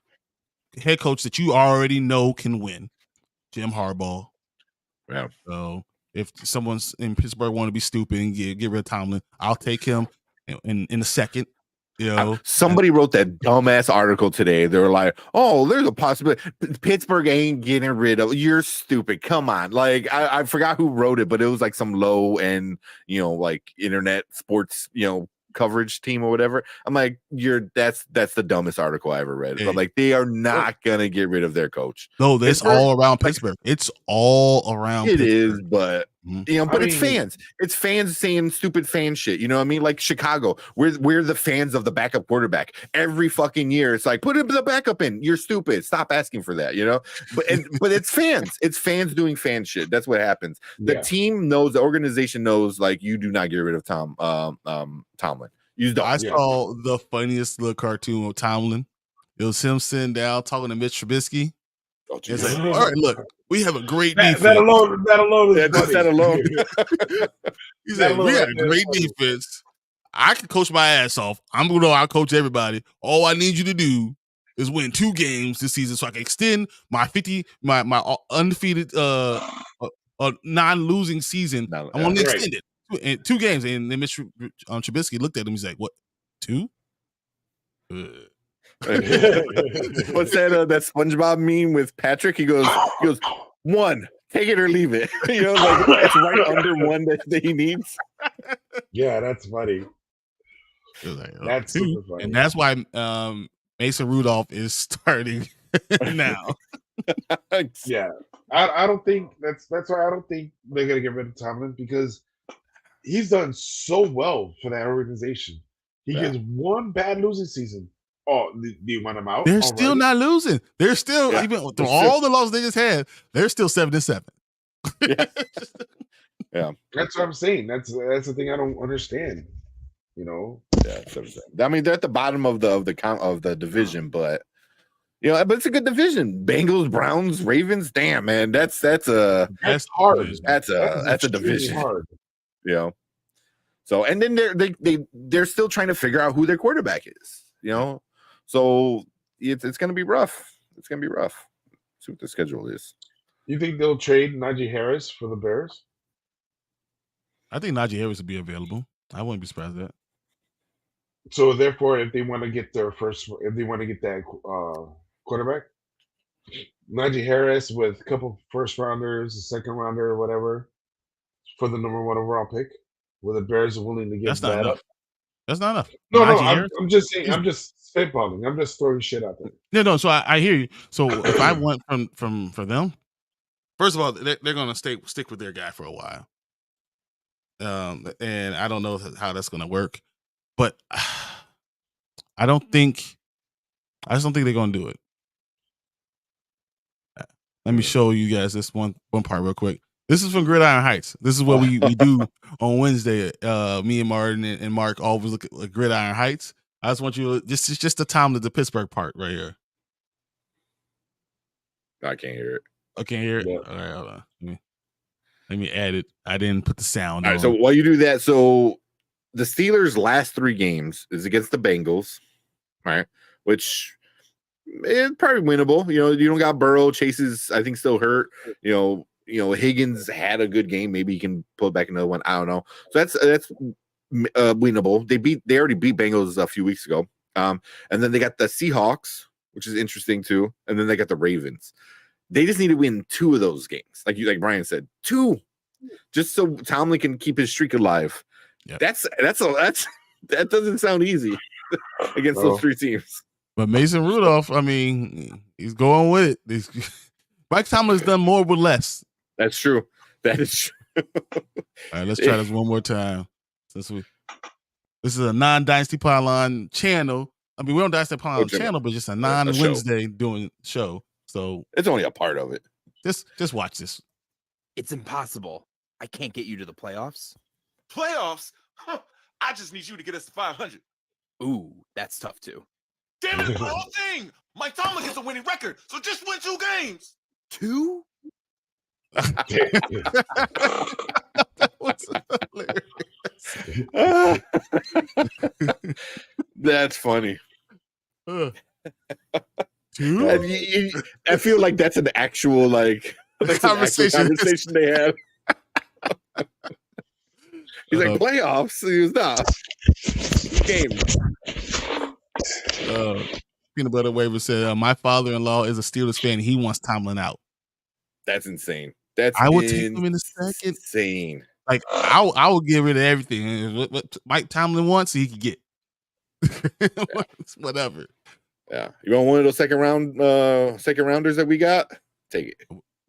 Speaker 3: head coach that you already know can win, Jim Harbaugh.
Speaker 4: Yeah.
Speaker 3: So if someone's in Pittsburgh want to be stupid and get rid of Tomlin, I'll take him in a second.
Speaker 4: Somebody wrote that dumbass article today. They were like, "Oh, there's a possibility Pittsburgh ain't getting rid of." You're stupid. Come on. Like I forgot who wrote it, but it was like some low end, like internet sports, coverage team or whatever. I'm like, that's the dumbest article I ever read. But like, they are not gonna get rid of their coach.
Speaker 3: No, that's all around Pittsburgh. It's all around.
Speaker 4: It is, but but it's fans. It's fans saying stupid fan shit. You know what I mean? Like Chicago, we're the fans of the backup quarterback. Every fucking year, it's like, put the backup in. You're stupid. Stop asking for that. But it's fans. It's fans doing fan shit. That's what happens. The team knows. The organization knows. Like, you do not get rid of Tomlin. You don't.
Speaker 3: I saw the funniest little cartoon of Tomlin. It was him sitting down talking to Mitch Trubisky.
Speaker 4: Oh,
Speaker 3: it's like, all right, look, we have a great defense.
Speaker 5: That alone.
Speaker 4: That alone.
Speaker 3: He said, we got a great defense. I can coach my ass off. I'm going to out-coach everybody. All I need you to do is win 2 games this season so I can extend my undefeated non-losing season. I want to extend it. In 2 games, and then Mr. Trubisky looked at him. He's like, "What? 2?
Speaker 4: What's that SpongeBob meme with Patrick? He goes, 1, take it or leave it. Like it's right under 1 that he needs.
Speaker 5: Yeah, that's funny.
Speaker 3: Like,
Speaker 5: that's super funny,
Speaker 3: and that's why Mason Rudolph is starting now.
Speaker 5: Yeah, I don't think that's why I don't think they're gonna get rid of Tomlin because he's done so well for that organization. He gets 1 bad losing season. Oh, do you want him out?
Speaker 3: They're still not losing. They're still, even through all the losses they just had, they're still 7-7.
Speaker 4: Yeah.
Speaker 5: That's what I'm saying. That's the thing I don't understand.
Speaker 4: Yeah. I mean, they're at the bottom of the division, but but it's a good division. Bengals, Browns, Ravens. Damn, man, that's
Speaker 5: hard.
Speaker 4: That's a division.
Speaker 5: Hard.
Speaker 4: So, and then they're still trying to figure out who their quarterback is. So it's gonna be rough. It's gonna be rough. See what the schedule is.
Speaker 5: You think they'll trade Najee Harris for the Bears?
Speaker 3: I think Najee Harris will be available. I wouldn't be surprised at that.
Speaker 5: So therefore, if they want to get that quarterback, Najee Harris with a couple first rounders, a second rounder, or whatever, for the number 1 overall pick, where the Bears are willing to give that up.
Speaker 3: That's not enough.
Speaker 5: No,
Speaker 3: Najee
Speaker 5: I'm
Speaker 3: Harris?
Speaker 5: just saying. I'm just spitballing. I'm just throwing shit out there.
Speaker 3: No. So I hear you. So if I want for them, first of all, they're going to stick with their guy for a while. And I don't know how that's going to work, but I just don't think they're going to do it. Let me show you guys this one part real quick. This is from Gridiron Heights. This is what we do on Wednesday. Me and Martin and Mark always look at Gridiron Heights. I just want you to just the time of the Pittsburgh part right here.
Speaker 4: I can't hear it.
Speaker 3: I can't hear it.
Speaker 5: Yeah.
Speaker 3: All right, hold on. Let me add it. I didn't put the sound
Speaker 4: All
Speaker 3: on.
Speaker 4: right, so while you do that, so the Steelers' last 3 games is against the Bengals, right? Which is probably winnable. You know, you don't got Burrow. Chase is, I think, still hurt. You know, Higgins had a good game. Maybe he can pull back another one. I don't know. So that's winnable. They already beat Bengals a few weeks ago. And then they got the Seahawks, which is interesting too. And then they got the Ravens. They just need to win 2 of those games, like Brian said, 2, just so Tomlin can keep his streak alive. Yep. That doesn't sound easy against those 3 teams.
Speaker 3: But Mason Rudolph, I mean, he's going with it. Mike Tomlin's done more with less.
Speaker 4: That's true. That is true.
Speaker 3: All right, let's try this one more time. This is a non-Dynasty Pylon channel. I mean, we don't Dynasty Pylon channel, but just a non-Wednesday doing show. So
Speaker 4: it's only a part of it.
Speaker 3: Just watch this.
Speaker 6: It's impossible. I can't get you to the playoffs.
Speaker 7: Playoffs? Huh. I just need you to get us to 500.
Speaker 6: Ooh, that's tough too.
Speaker 7: Damn it, the whole thing. Mike Tomlin gets a winning record, so just win 2 games.
Speaker 6: 2?
Speaker 3: That was hilarious.
Speaker 4: That's funny.
Speaker 3: 2?
Speaker 4: I feel like that's an actual conversation they had. He's like, playoffs? He was not. Game.
Speaker 3: Peanut Butter Waver said, my father-in-law is a Steelers fan. He wants Tomlin out.
Speaker 4: That's insane.
Speaker 3: I would take him in a second.
Speaker 4: Insane.
Speaker 3: Like, I will give rid of everything. What Mike Tomlin wants, he can get. Whatever.
Speaker 4: Yeah. You want one of those second rounders that we got? Take it.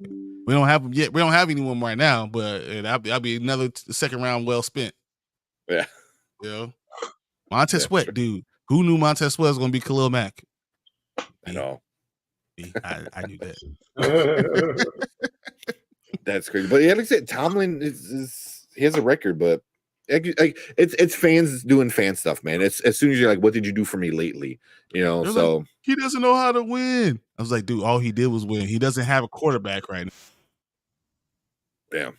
Speaker 3: We don't have them yet. We don't have anyone right now, but that'll be another second round well spent.
Speaker 4: Yeah.
Speaker 3: You know? Montez Sweat, dude. Who knew Montez Sweat was going to be Khalil Mack?
Speaker 4: I know.
Speaker 3: I knew that.
Speaker 4: That's crazy. But yeah, like I said, Tomlin he has a record, but it's fans doing fan stuff, man. It's as soon as you're like, what did you do for me lately? You know,
Speaker 3: they're
Speaker 4: so
Speaker 3: like, he doesn't know how to win. I was like, dude, all he did was win. He doesn't have a quarterback right now.
Speaker 4: Yeah.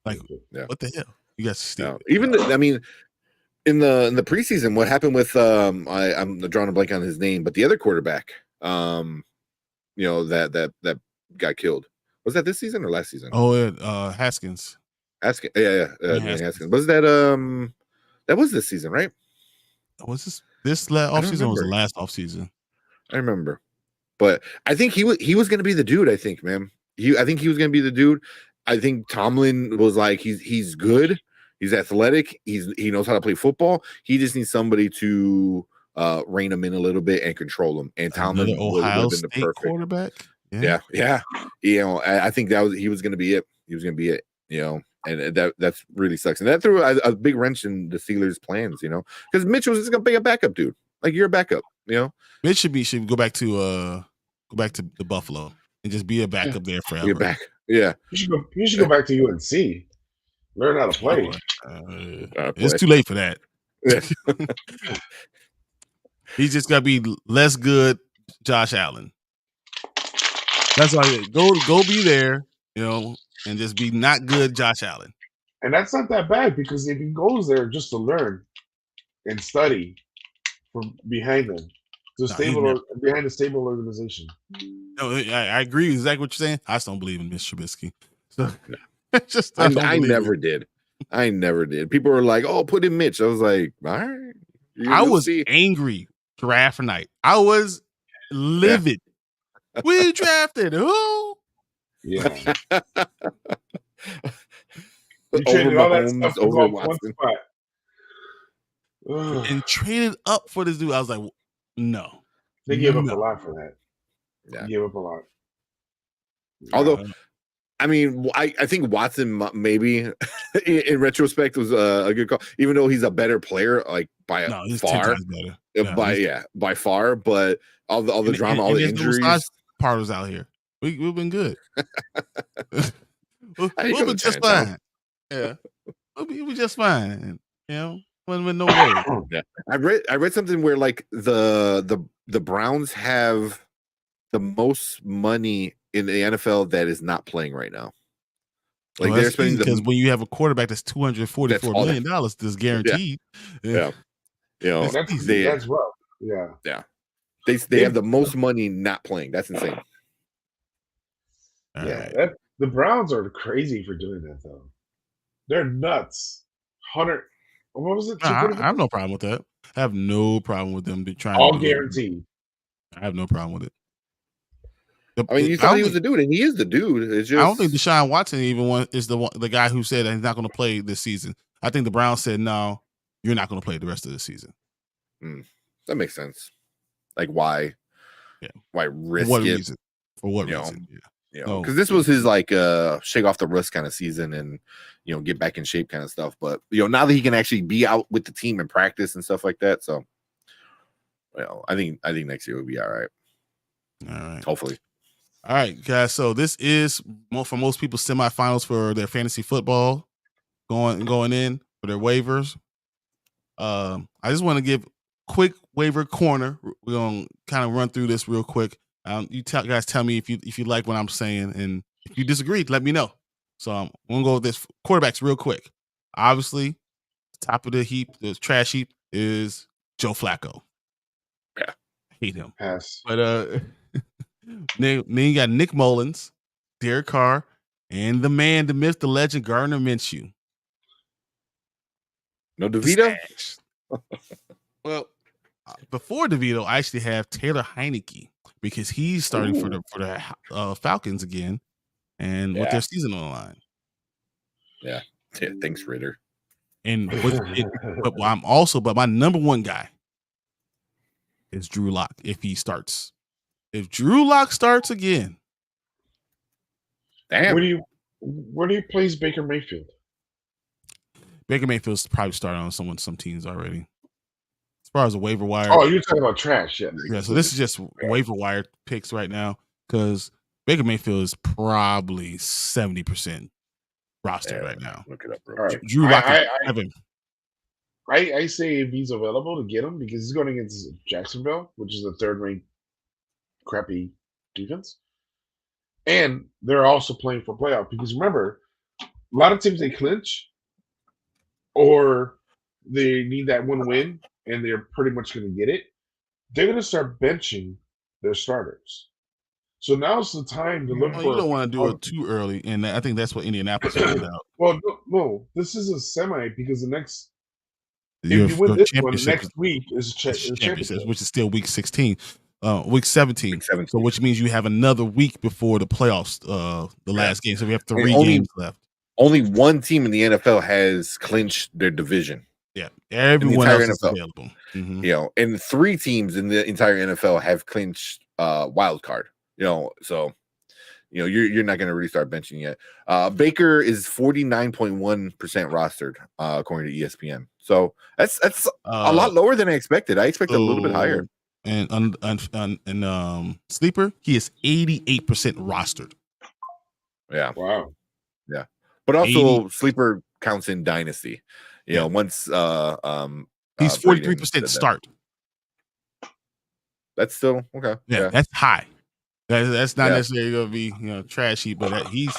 Speaker 3: Like, what the hell? You guys stupid.
Speaker 4: Even in the preseason, what happened with I'm drawing a blank on his name, but the other quarterback, that got killed. Was that this season or last season?
Speaker 3: Oh, Haskins.
Speaker 4: Haskins. Haskins. Was that that was this season, right?
Speaker 3: Was this offseason or was the last offseason?
Speaker 4: I remember. But I think he was going to be the dude, I think, man. I think he was going to be the dude. I think Tomlin was like, he's good. He's athletic. He knows how to play football. He just needs somebody to rein him in a little bit and control him. And Tomlin would have been the perfect
Speaker 3: quarterback.
Speaker 4: Yeah. You know, I think he was going to be it. He was going to be it. You know, and that's really sucks. And that threw a big wrench in the Steelers' plans. You know, because Mitch was just going to be a backup dude. Like, you're a backup. You know,
Speaker 3: Mitch should go back to the Buffalo and just be a backup there forever.
Speaker 4: You're back. Yeah.
Speaker 5: You should go back to UNC. Learn how to play.
Speaker 3: It's too late for that. He's just got to be less good Josh Allen. That's all. Go be there, you know, and just be not good Josh Allen.
Speaker 5: And that's not that bad, because if he goes there just to learn and study from behind them, behind a stable organization.
Speaker 3: No, I agree with exactly what you're saying. I just don't believe in Mitch Trubisky. So
Speaker 4: I never did. I never did. People were like, "Oh, put in Mitch." I was like, "All right."
Speaker 3: I was angry draft night. I was livid. Yeah. We drafted who?
Speaker 5: Yeah. You traded all that stuff over one spot. Ugh.
Speaker 3: and traded up for this dude. I was like, no.
Speaker 5: They gave up a
Speaker 3: No.
Speaker 5: lot for that.
Speaker 4: Yeah.
Speaker 5: They gave up a lot.
Speaker 4: Although, I mean, I think Watson maybe in retrospect was a good call, even though he's a better player, like by
Speaker 3: No, he's 10
Speaker 4: far,
Speaker 3: times better. No,
Speaker 4: by far. But all the drama, all the
Speaker 3: there's no
Speaker 4: injuries.
Speaker 3: massage parlors out here. We've been good. we'll be just fine. Yeah, we'll be just fine. You know, with no worries.
Speaker 4: Yeah, I read something where like the Browns have the most money in the NFL that is not playing right now. Like they're spending
Speaker 3: because when you have a quarterback that's $244 million that's guaranteed.
Speaker 4: Yeah. You know,
Speaker 5: that's rough. Yeah.
Speaker 4: Yeah. They have the most money not playing. That's insane.
Speaker 5: Yeah. The Browns are crazy for doing that though. They're nuts. 100. What was it?
Speaker 3: I have no problem with that. I have no problem with them trying
Speaker 5: all
Speaker 3: to do
Speaker 5: guaranteed.
Speaker 3: I have no problem with it.
Speaker 4: I mean, you thought he was the dude, and he is the dude. It's just,
Speaker 3: I don't think Deshaun Watson is the guy who said that he's not going to play this season. I think the Browns said, no, you're not going to play the rest of the season.
Speaker 4: That makes sense. Like, why?
Speaker 3: Yeah.
Speaker 4: Why risk
Speaker 3: For what
Speaker 4: it?
Speaker 3: reason? For what reason?
Speaker 4: Yeah. Because this was his like shake off the rust kind of season and get back in shape kind of stuff. But now that he can actually be out with the team and practice and stuff like that, so I think next year will be all right.
Speaker 3: All right.
Speaker 4: Hopefully.
Speaker 3: All right, guys. So this is for most people semifinals for their fantasy football going in for their waivers. I just want to give quick waiver corner. We're gonna kind of run through this real quick. You guys tell me if you like what I'm saying, and if you disagree, let me know. So I'm gonna go with this quarterbacks real quick. Obviously, top of the heap, the trash heap is Joe Flacco.
Speaker 4: Yeah,
Speaker 3: hate him.
Speaker 5: Yes,
Speaker 3: but then you got Nick Mullins, Derek Carr, and the man, the myth, the legend, Gardner Minshew.
Speaker 4: No DeVito?
Speaker 3: Well, before DeVito, I actually have Taylor Heineke because he's starting for the Falcons again, and with their season on the line.
Speaker 4: Yeah, thanks, Ritter.
Speaker 3: And but my number one guy is Drew Lock if he starts. If Drew Lock starts again,
Speaker 4: damn.
Speaker 5: Where do you place Baker Mayfield?
Speaker 3: Baker Mayfield's probably starting on some teams already. As far as the waiver wire.
Speaker 5: Oh, you're talking about trash, yes.
Speaker 3: Yeah. So this is just waiver wire picks right now because Baker Mayfield is probably 70% rostered right now.
Speaker 4: Look it up, bro.
Speaker 5: All right.
Speaker 3: Drew Lock
Speaker 5: I say if he's available to get him because he's going against Jacksonville, which is the third-ranked crappy defense. And they're also playing for playoff because remember, a lot of teams they clinch or they need that one win and they're pretty much going to get it. They're going to start benching their starters. So now's the time to look for.
Speaker 3: You don't want to do it too early, and I think that's what Indianapolis found out.
Speaker 5: Well, no, this is a semi because the next. If you win this one, next week is championship,
Speaker 3: which is still week 16. Week 17. So which means you have another week before the playoffs, the last game. So we have 3 games left.
Speaker 4: Only one team in the NFL has clinched their division.
Speaker 3: Yeah, everyone else is available.
Speaker 4: Mm-hmm. And 3 teams in the entire NFL have clinched wild card. So you're not going to really start benching yet. Baker is 49.1% rostered according to ESPN. So that's a lot lower than I expected. I expected a little bit higher.
Speaker 3: And Sleeper, he is 88% rostered.
Speaker 4: Yeah.
Speaker 5: Wow.
Speaker 4: Yeah. But also Sleeper counts in Dynasty. Once
Speaker 3: he's 43% start.
Speaker 4: That's still okay.
Speaker 3: Yeah, that's high. That's not necessarily going to be trashy, but he's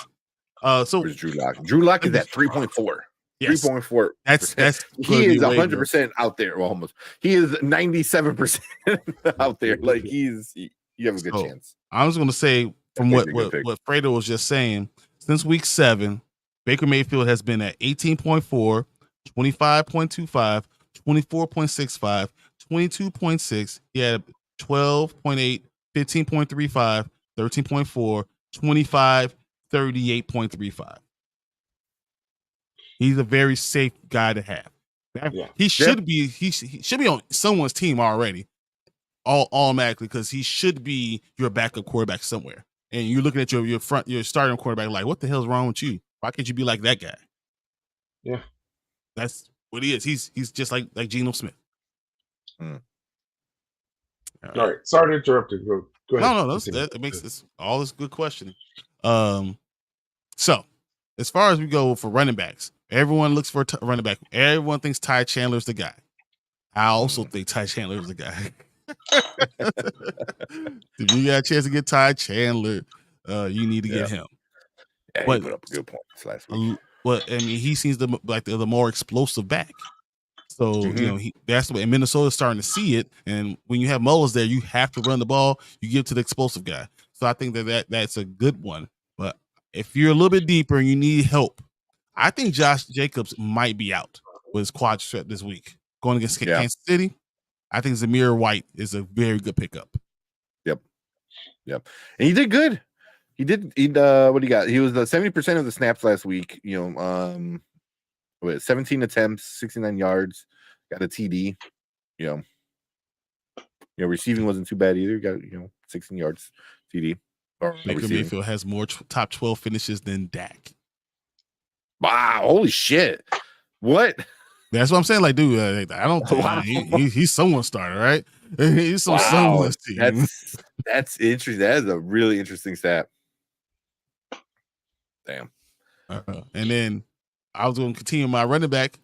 Speaker 3: so
Speaker 4: where's Drew Lock? Drew Lock is at 3.4.
Speaker 3: Yes.
Speaker 4: 3.4.
Speaker 3: That's
Speaker 4: he is 100% out there. Well, almost. He is 97% out there. Like you have a good chance.
Speaker 3: I was going to say from what Fredo was just saying, since week 7, Baker Mayfield has been at 18.4, 25.25, 24.65, 22.6. He had 12.8, 15.35, 13.4, 25, 38.35. He's a very safe guy to have.
Speaker 5: Yeah.
Speaker 3: He should be he should be on someone's team already, automatically, because he should be your backup quarterback somewhere. And you're looking at your starting quarterback like, what the hell's wrong with you? Why can't you be like that guy?
Speaker 5: Yeah.
Speaker 3: That's what he is. He's just like Geno Smith.
Speaker 4: Hmm.
Speaker 5: All right. Sorry to interrupt you. Go ahead.
Speaker 3: No, that makes this all this good questioning. So as far as we go for running backs, everyone looks for a running back. Everyone thinks Ty Chandler's the guy. I also think Ty Chandler is the guy. If you got a chance to get Ty Chandler, you need to get him.
Speaker 4: Yeah, he put up a good points last week.
Speaker 3: But I mean, he seems like the more explosive back. So you know that's the way. And Minnesota's starting to see it. And when you have Mullins there, you have to run the ball. You give it to the explosive guy. So I think that's a good one. But if you're a little bit deeper and you need help, I think Josh Jacobs might be out with his quad strap this week going against Kansas City. I think Zamir White is a very good pickup.
Speaker 4: Yep. And he did good. He what do you got? He was 70% of the snaps last week. You know, with 17 attempts, 69 yards, got a TD. You know, receiving wasn't too bad either. Got 16 yards TD.
Speaker 3: Baker Mayfield has more top 12 finishes than Dak.
Speaker 4: Wow! Holy shit! What?
Speaker 3: That's what I'm saying. Like, dude, I don't think he's someone's starter, right? He's someone's team.
Speaker 4: That's interesting. That is a really interesting stat. Damn.
Speaker 3: And then I was going to continue my running back.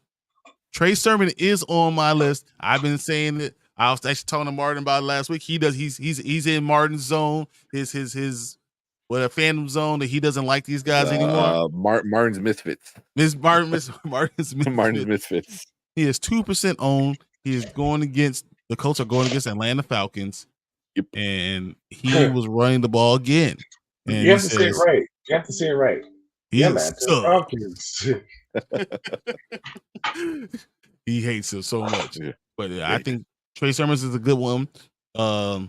Speaker 3: Trey Sermon is on my list. I've been saying it. I was actually talking to Martin about it last week. He's in Martin's zone. His fandom zone that he doesn't like these guys anymore.
Speaker 4: Martin's Misfits.
Speaker 3: Martin's
Speaker 4: Misfits.
Speaker 3: He is 2% owned. He is going against the Colts are going against Atlanta Falcons.
Speaker 4: Yep.
Speaker 3: And he was running the ball again. And
Speaker 5: you have to say it right. You have to say it right.
Speaker 3: Falcons. He hates it so much. But I think Trey Sermon is a good one. I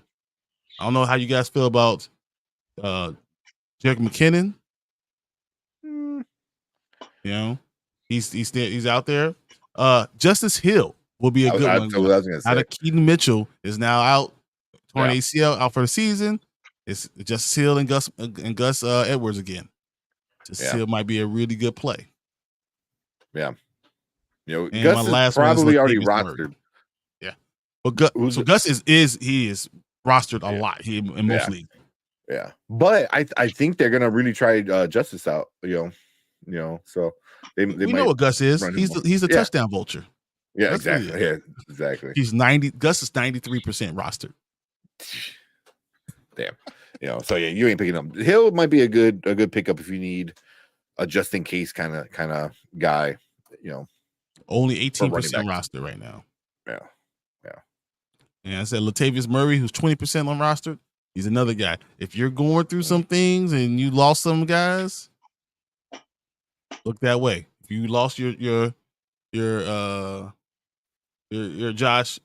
Speaker 3: don't know how you guys feel about Jerick McKinnon. You know, he's out there. Justice Hill will be a good one. Out of Keaton Mitchell is now out, torn ACL, out for the season. It's Justice Hill and Gus Edwards again. Justice Hill might be a really good play.
Speaker 4: Yeah,
Speaker 3: and
Speaker 4: Gus is probably already rostered.
Speaker 3: Yeah, but Gus is rostered a lot in most leagues.
Speaker 4: Yeah, but I think they're gonna really try Justice out. So they
Speaker 3: we know what Gus is. He's a touchdown vulture.
Speaker 4: Yeah, that's exactly. Yeah, exactly.
Speaker 3: He's 90. Gus is 93% rostered.
Speaker 4: Damn. So you ain't picking up. Hill might be a good pickup if you need a just in case kind of guy.
Speaker 3: Only 18% roster right now.
Speaker 4: Yeah.
Speaker 3: And I said Latavius Murray, who's 20% on roster. He's another guy. If you're going through some things and you lost some guys, look that way. If you lost your Josh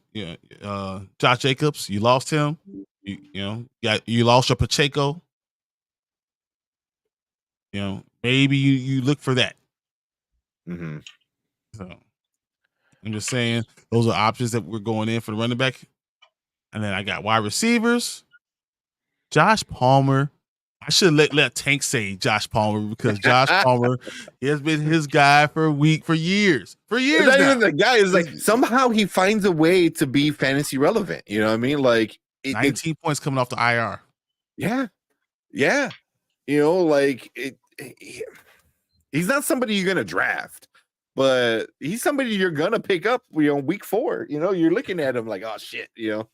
Speaker 3: Jacobs, you lost him. You lost your Pacheco. Maybe you look for that.
Speaker 4: Mm-hmm.
Speaker 3: So I'm just saying those are options that we're going in for the running back. And then I got wide receivers. Josh Palmer. I should let Tank say Josh Palmer because Josh Palmer has been his guy for years.
Speaker 4: It's not even the guy. It's like somehow he finds a way to be fantasy relevant. You know what I mean? Like
Speaker 3: 19 points coming off the IR.
Speaker 4: Yeah. He's not somebody you're gonna draft, but he's somebody you're gonna pick up. Week 4. You're looking at him like, oh shit. You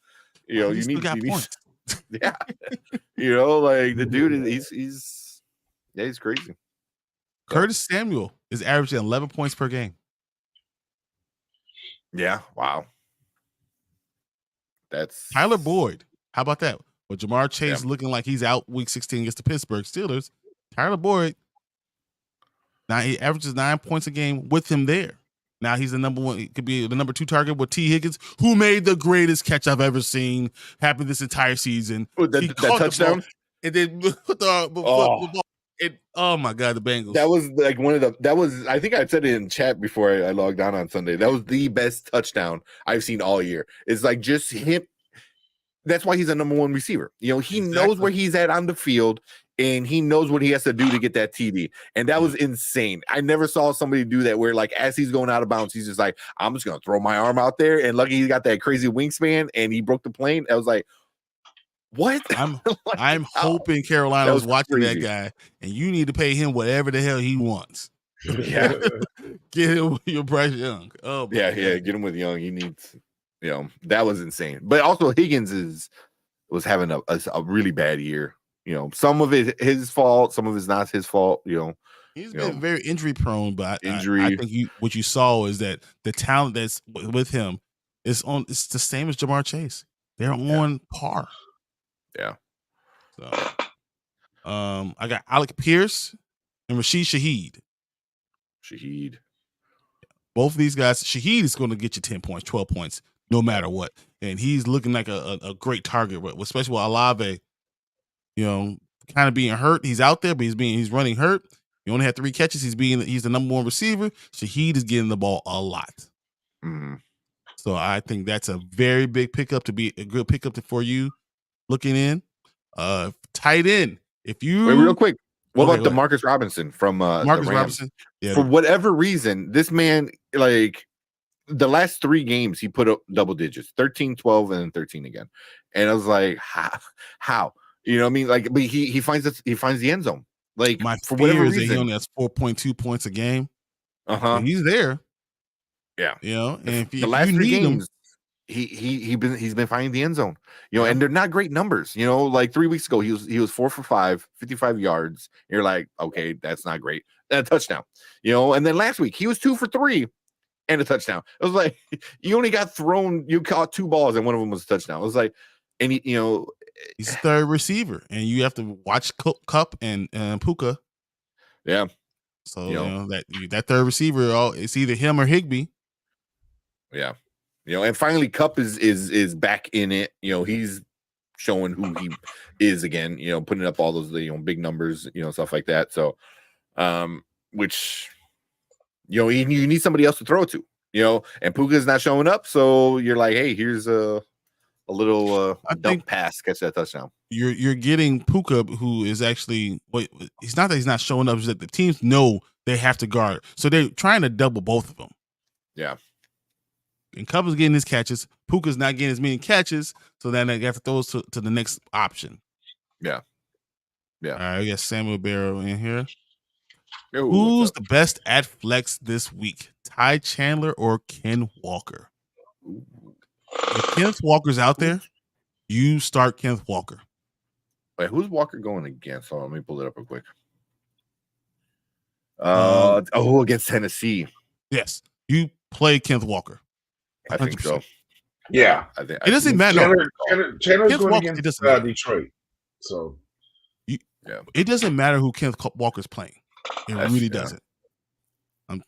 Speaker 4: need points. Yeah. Like the dude he's crazy.
Speaker 3: Curtis Samuel is averaging 11 points per game.
Speaker 4: Yeah, wow. That's
Speaker 3: Tyler Boyd. How about that? With Jamar Chase looking like he's out week 16 against the Pittsburgh Steelers, Tyler Boyd, now he averages 9 points a game with him there. Now he's the number one. He could be the number 2 target with T. Higgins, who made the greatest catch I've ever seen happen this entire season.
Speaker 4: That touchdown,
Speaker 3: and then put the ball Oh my God, the Bengals.
Speaker 4: That was like I think I said it in chat before I logged on Sunday. That was the best touchdown I've seen all year. It's like just him. That's why he's a number one receiver. He knows where he's at on the field, and he knows what he has to do to get that TD. And that was insane. I never saw somebody do that where, like, as he's going out of bounds, he's just like, I'm just going to throw my arm out there. And lucky he got that crazy wingspan and he broke the plane. I was like, what?
Speaker 3: I'm hoping Carolina was watching
Speaker 4: crazy.
Speaker 3: that guy, and you need to pay him whatever the hell he wants.
Speaker 4: Yeah.
Speaker 3: Get him with your Bryce Young. Oh,
Speaker 4: yeah. Get him with Young. He needs, that was insane. But also Higgins was having a really bad year. Some of it his fault, some of it's not his fault.
Speaker 3: He's been very injury prone, but
Speaker 4: injury.
Speaker 3: I think what you saw is that the talent that's with him it's the same as Jamar Chase. They're on par.
Speaker 4: Yeah.
Speaker 3: So, I got Alec Pierce and Rashid Shaheed. Both of these guys, Shaheed is going to get you 10 points, 12 points, no matter what. And he's looking like a great target, especially with Olave, kind of being hurt. He's out there, but he's running hurt. He only had 3 catches. He's the number one receiver. Shaheed is getting the ball a lot.
Speaker 4: Mm-hmm.
Speaker 3: So I think that's a very big pickup, to be a good pickup for you looking in. Tight end. If you
Speaker 4: wait, real quick, what about Demarcus Robinson from
Speaker 3: Marcus
Speaker 4: the Rams?
Speaker 3: Robinson? Yeah.
Speaker 4: For whatever reason, this man, like, the last 3 games, he put up double digits, 13, 12, and then 13 again. And I was like, how? You know what I mean? Like, but he finds the end zone. Like,
Speaker 3: my
Speaker 4: for whatever
Speaker 3: fear is
Speaker 4: reason,
Speaker 3: that he only has 4.2 points a game.
Speaker 4: Uh-huh.
Speaker 3: He's there.
Speaker 4: Yeah.
Speaker 3: And if
Speaker 4: the last 3 games, he's been finding the end zone. And they're not great numbers. Like 3 weeks ago, he was 4 for 5, 55 yards. You're like, okay, that's not great. A touchdown. And then last week he was 2 for 3 and a touchdown. It was like, you only got thrown, you caught 2 balls and one of them was a touchdown. It was like, and
Speaker 3: he's a third receiver, and you have to watch Cup and Puka.
Speaker 4: Yeah.
Speaker 3: So that third receiver, it's either him or Higbee.
Speaker 4: Yeah. And finally Cup is back in it. He's showing who he is again, putting up all those big numbers, stuff like that. So which you need somebody else to throw it to, and Puka's not showing up, so you're like, hey, here's a little dump pass, catch that touchdown.
Speaker 3: You're getting Puka, who is actually it's not that he's not showing up, it's that the teams know they have to guard, so they're trying to double both of them.
Speaker 4: Yeah.
Speaker 3: And Cup is getting his catches. Puka's not getting as many catches, so then they have to throw to the next option.
Speaker 4: Yeah. Yeah.
Speaker 3: All right, we got Samuel Barrow in here.
Speaker 4: Yo,
Speaker 3: who's the best at flex this week? Ty Chandler or Ken Walker? If Kenneth Walker's out there, you start Kenneth Walker.
Speaker 4: Wait, who's Walker going against? Hold on, let me pull it up real quick. Against Tennessee.
Speaker 3: Yes, you play Kenneth Walker. 100%.
Speaker 4: I think so.
Speaker 5: Yeah,
Speaker 3: it doesn't matter.
Speaker 5: Chandler's going against Detroit, so
Speaker 3: it doesn't matter who Kenneth Walker's playing. It really doesn't. I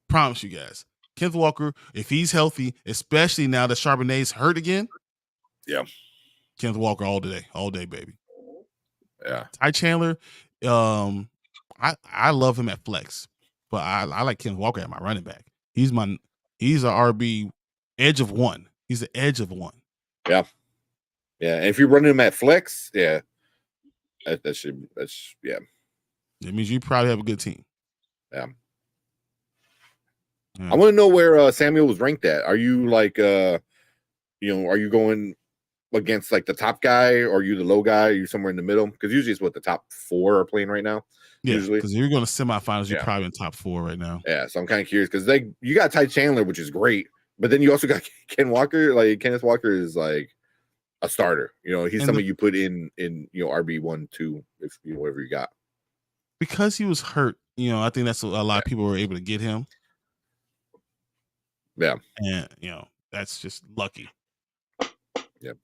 Speaker 3: promise you guys. Kenneth Walker, if he's healthy, especially now that Charbonnet's hurt again, Kenneth Walker all day, baby.
Speaker 4: Yeah.
Speaker 3: Ty Chandler, I love him at flex, but I like Kenneth Walker at my running back. He's a RB edge of 1. He's the edge of 1.
Speaker 4: Yeah. Yeah. And if you're running him at flex, that's
Speaker 3: It means you probably have a good team.
Speaker 4: Yeah. I want to know where Samuel was ranked at. Are you like, are you going against like the top guy, or are you the low guy? Are you somewhere in the middle? Because usually it's what the top 4 are playing right now.
Speaker 3: Yeah,
Speaker 4: usually,
Speaker 3: because you're going to semifinals, you're probably in top 4 right now.
Speaker 4: Yeah, so I'm kind of curious because you got Ty Chandler, which is great, but then you also got Ken Walker. Like Kenneth Walker is like a starter. He's somebody you put in RB 1, 2, if whatever you got.
Speaker 3: Because he was hurt, I think that's a lot of people were able to get him.
Speaker 4: Yeah,
Speaker 3: and that's just lucky.
Speaker 4: Yep.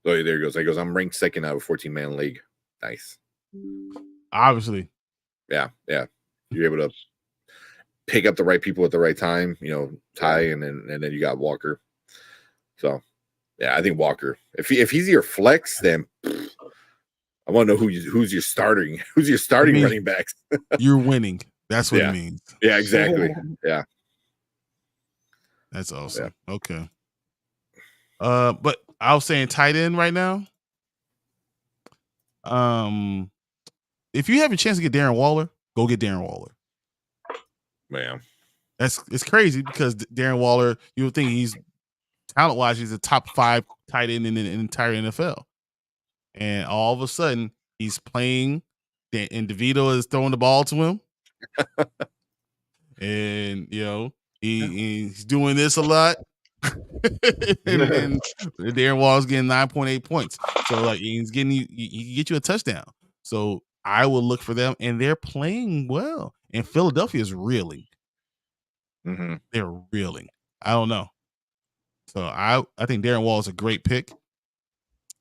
Speaker 4: So there he goes. He goes, I'm ranked second out of 14-man league. Nice.
Speaker 3: Obviously.
Speaker 4: Yeah. You're able to pick up the right people at the right time, Ty, and then you got Walker. So yeah, I think Walker. If he's your flex, then I want to know who's your starting running backs.
Speaker 3: You're winning. That's what
Speaker 4: Yeah.
Speaker 3: it means.
Speaker 4: Yeah, exactly. Yeah.
Speaker 3: That's awesome. Okay. But I was saying tight end right now. If you have a chance to get Darren Waller, go get Darren Waller.
Speaker 4: Man.
Speaker 3: It's crazy because Darren Waller, you would think he's talent-wise, he's a top 5 tight end in the entire NFL. And all of a sudden, he's playing, and DeVito is throwing the ball to him. And, he's doing this a lot. and Darren Waller's getting 9.8 points. So, like, he's getting he can get you a touchdown. So, I will look for them, and they're playing well. And Philadelphia is reeling.
Speaker 4: Mm-hmm.
Speaker 3: They're reeling. I don't know. So I think Darren Waller is a great pick.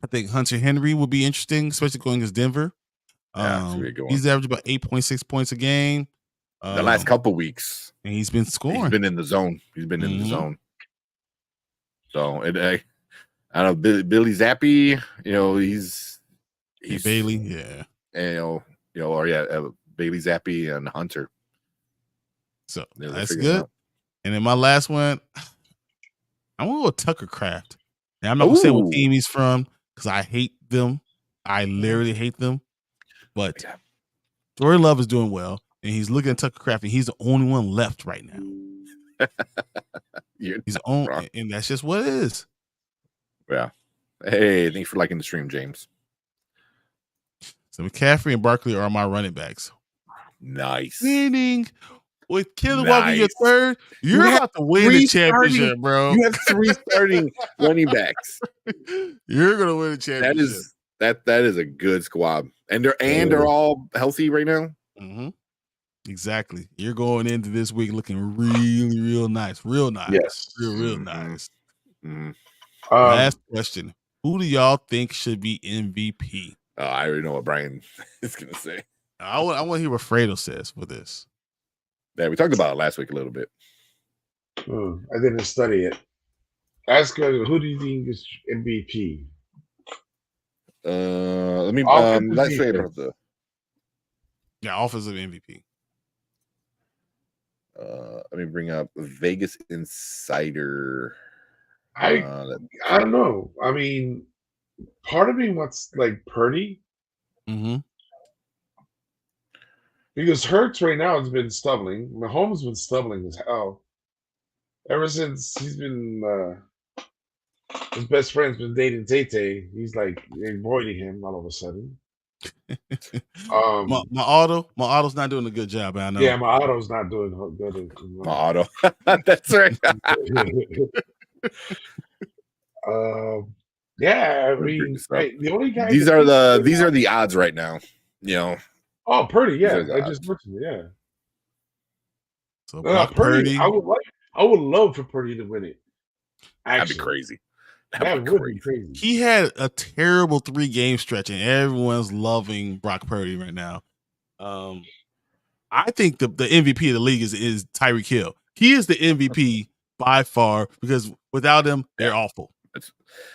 Speaker 3: I think Hunter Henry would be interesting, especially going against Denver. He's averaged about 8.6 points a game.
Speaker 4: The last couple weeks.
Speaker 3: And he's been scoring.
Speaker 4: He's been in the zone. In the zone. So I don't know, Billy Zappi, he's
Speaker 3: Bailey, yeah.
Speaker 4: And Bailey Zappi and Hunter.
Speaker 3: So that's good. And then my last one, I'm gonna go with Tucker Kraft. Now I'm not gonna say what team he's from because I hate them. I literally hate them. But Jordan Love is doing well, and he's looking at Tucker Kraft, and he's the only one left right now. He's on, and that's just what it is.
Speaker 4: Yeah. Hey, thanks for liking the stream, James.
Speaker 3: So McCaffrey and Barkley are my running backs.
Speaker 4: Nice.
Speaker 3: Winning. With Kenneth Walker your third, you're about to win the championship, bro.
Speaker 4: You have 3 starting running backs.
Speaker 3: You're gonna win the championship.
Speaker 4: That is a good squad, and they're all healthy right now.
Speaker 3: Mm-hmm. Exactly. You're going into this week looking really, real nice. Real nice.
Speaker 5: Yes.
Speaker 3: Real nice.
Speaker 4: Mm-hmm.
Speaker 3: Last question: who do y'all think should be MVP?
Speaker 4: I already know what Brian is gonna say.
Speaker 3: I want to hear what Fredo says for this.
Speaker 4: Yeah, we talked about it last week a little bit.
Speaker 5: I didn't study it. Ask her, who do you think is MVP?
Speaker 4: Let me let's say about the
Speaker 3: offensive MVP.
Speaker 4: Let me bring up Vegas Insider.
Speaker 5: I don't know. I mean, part of me wants like Purdy.
Speaker 3: Mm-hmm.
Speaker 5: Because Hurts right now has been stumbling. Mahomes has been stumbling as hell. Ever since he's been his best friend's been dating Tay. He's like avoiding him all of a sudden.
Speaker 3: My auto's not doing a good job. I know.
Speaker 5: Yeah, my auto's not doing good.
Speaker 4: My auto. That's right.
Speaker 5: Yeah, I mean, the only guy.
Speaker 4: These are the odds right now.
Speaker 5: Oh, Purdy, yeah. I just mentioned it, yeah.
Speaker 3: So
Speaker 5: Purdy, I would love for Purdy to win it. Actually.
Speaker 4: That'd be crazy.
Speaker 5: That would be crazy.
Speaker 3: He had a terrible 3-game stretch, and everyone's loving Brock Purdy right now. I think the MVP of the league is Tyreek Hill. He is the MVP by far because without him, they're awful.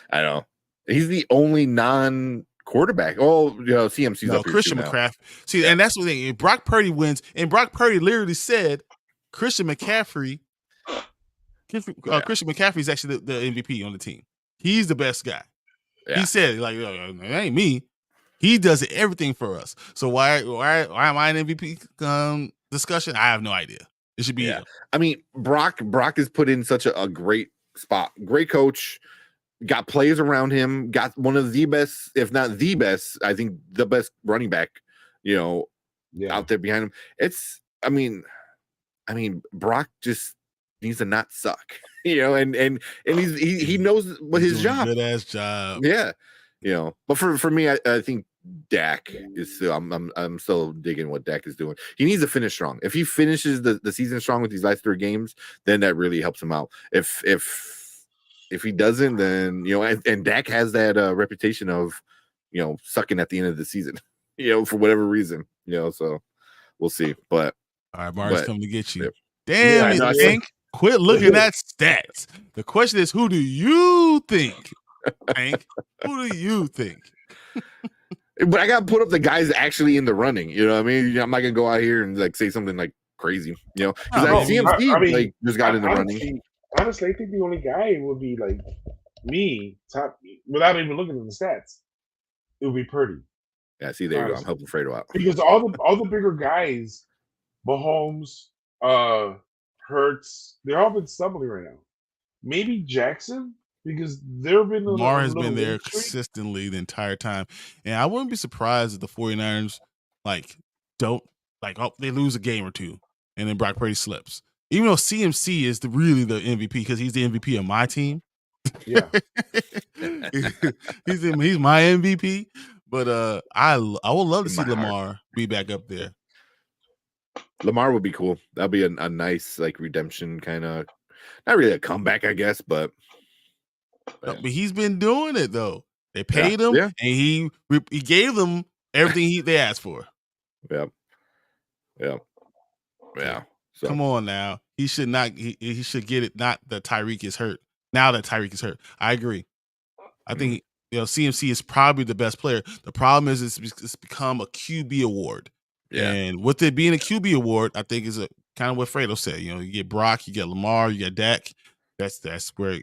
Speaker 4: I know. He's the only non-quarterback. CMC's up here
Speaker 3: Christian
Speaker 4: too now.
Speaker 3: McCaffrey. See, and that's the thing. If Brock Purdy wins, and Brock Purdy literally said Christian McCaffrey is actually the MVP on the team. He's the best guy. Yeah. He said, like, it ain't me. He does everything for us. So why am I an MVP discussion? I have no idea. It should be him.
Speaker 4: I mean, Brock is put in such a great spot. Great coach. Got players around him. Got one of the best, if not the best, I think the best running back, out there behind him. I mean, Brock just needs to not suck, and he knows what his job.
Speaker 3: Good ass job.
Speaker 4: Yeah. But for me, I think Dak is still, I'm still digging what Dak is doing. He needs to finish strong. If he finishes the season strong with these last 3 games, then that really helps him out. If he doesn't, then and Dak has that reputation of sucking at the end of the season, for whatever reason, so we'll see. But
Speaker 3: all right, Mark's coming to get you.
Speaker 4: Yeah.
Speaker 3: Damn it, Hank. Quit looking at stats. The question is, who do you think, Hank? Who do you think?
Speaker 4: But I got to put up the guys actually in the running. You know what I mean? I'm not gonna go out here and like say something like crazy. You know, because
Speaker 3: No,
Speaker 4: CMC
Speaker 5: mean,
Speaker 4: like just got in the running.
Speaker 5: Honestly, I think the only guy would be like me, top without even looking at the stats. It would be Purdy.
Speaker 4: Yeah, see, there you go. I'm
Speaker 5: Honestly.
Speaker 4: helping Fredo out.
Speaker 5: Because all the bigger guys, Mahomes, Hurts, they're all been stumbling right now. Maybe Jackson, because there have been
Speaker 3: Lamar has
Speaker 5: little
Speaker 3: been there
Speaker 5: streak.
Speaker 3: consistently the entire time. And I wouldn't be surprised if the 49ers they lose a game or two and then Brock Purdy slips. Even though CMC is really the MVP because he's the MVP of my team.
Speaker 5: Yeah.
Speaker 3: he's my MVP. But I would love to see Lamar be back up there.
Speaker 4: Lamar would be cool. That'd be a nice like redemption kind of, not really a comeback, I guess, but
Speaker 3: he's been doing it though. They paid him, and he gave them everything they asked for.
Speaker 4: Yeah. So.
Speaker 3: Come on now, he should not. He should get it. Not that Tyreek is hurt. Now that Tyreek is hurt, I agree. I think CMC is probably the best player. The problem is it's become a QB award.
Speaker 4: Yeah.
Speaker 3: And with it being a QB award, I think is kind of what Fredo said. You get Brock, you get Lamar, you get Dak. That's where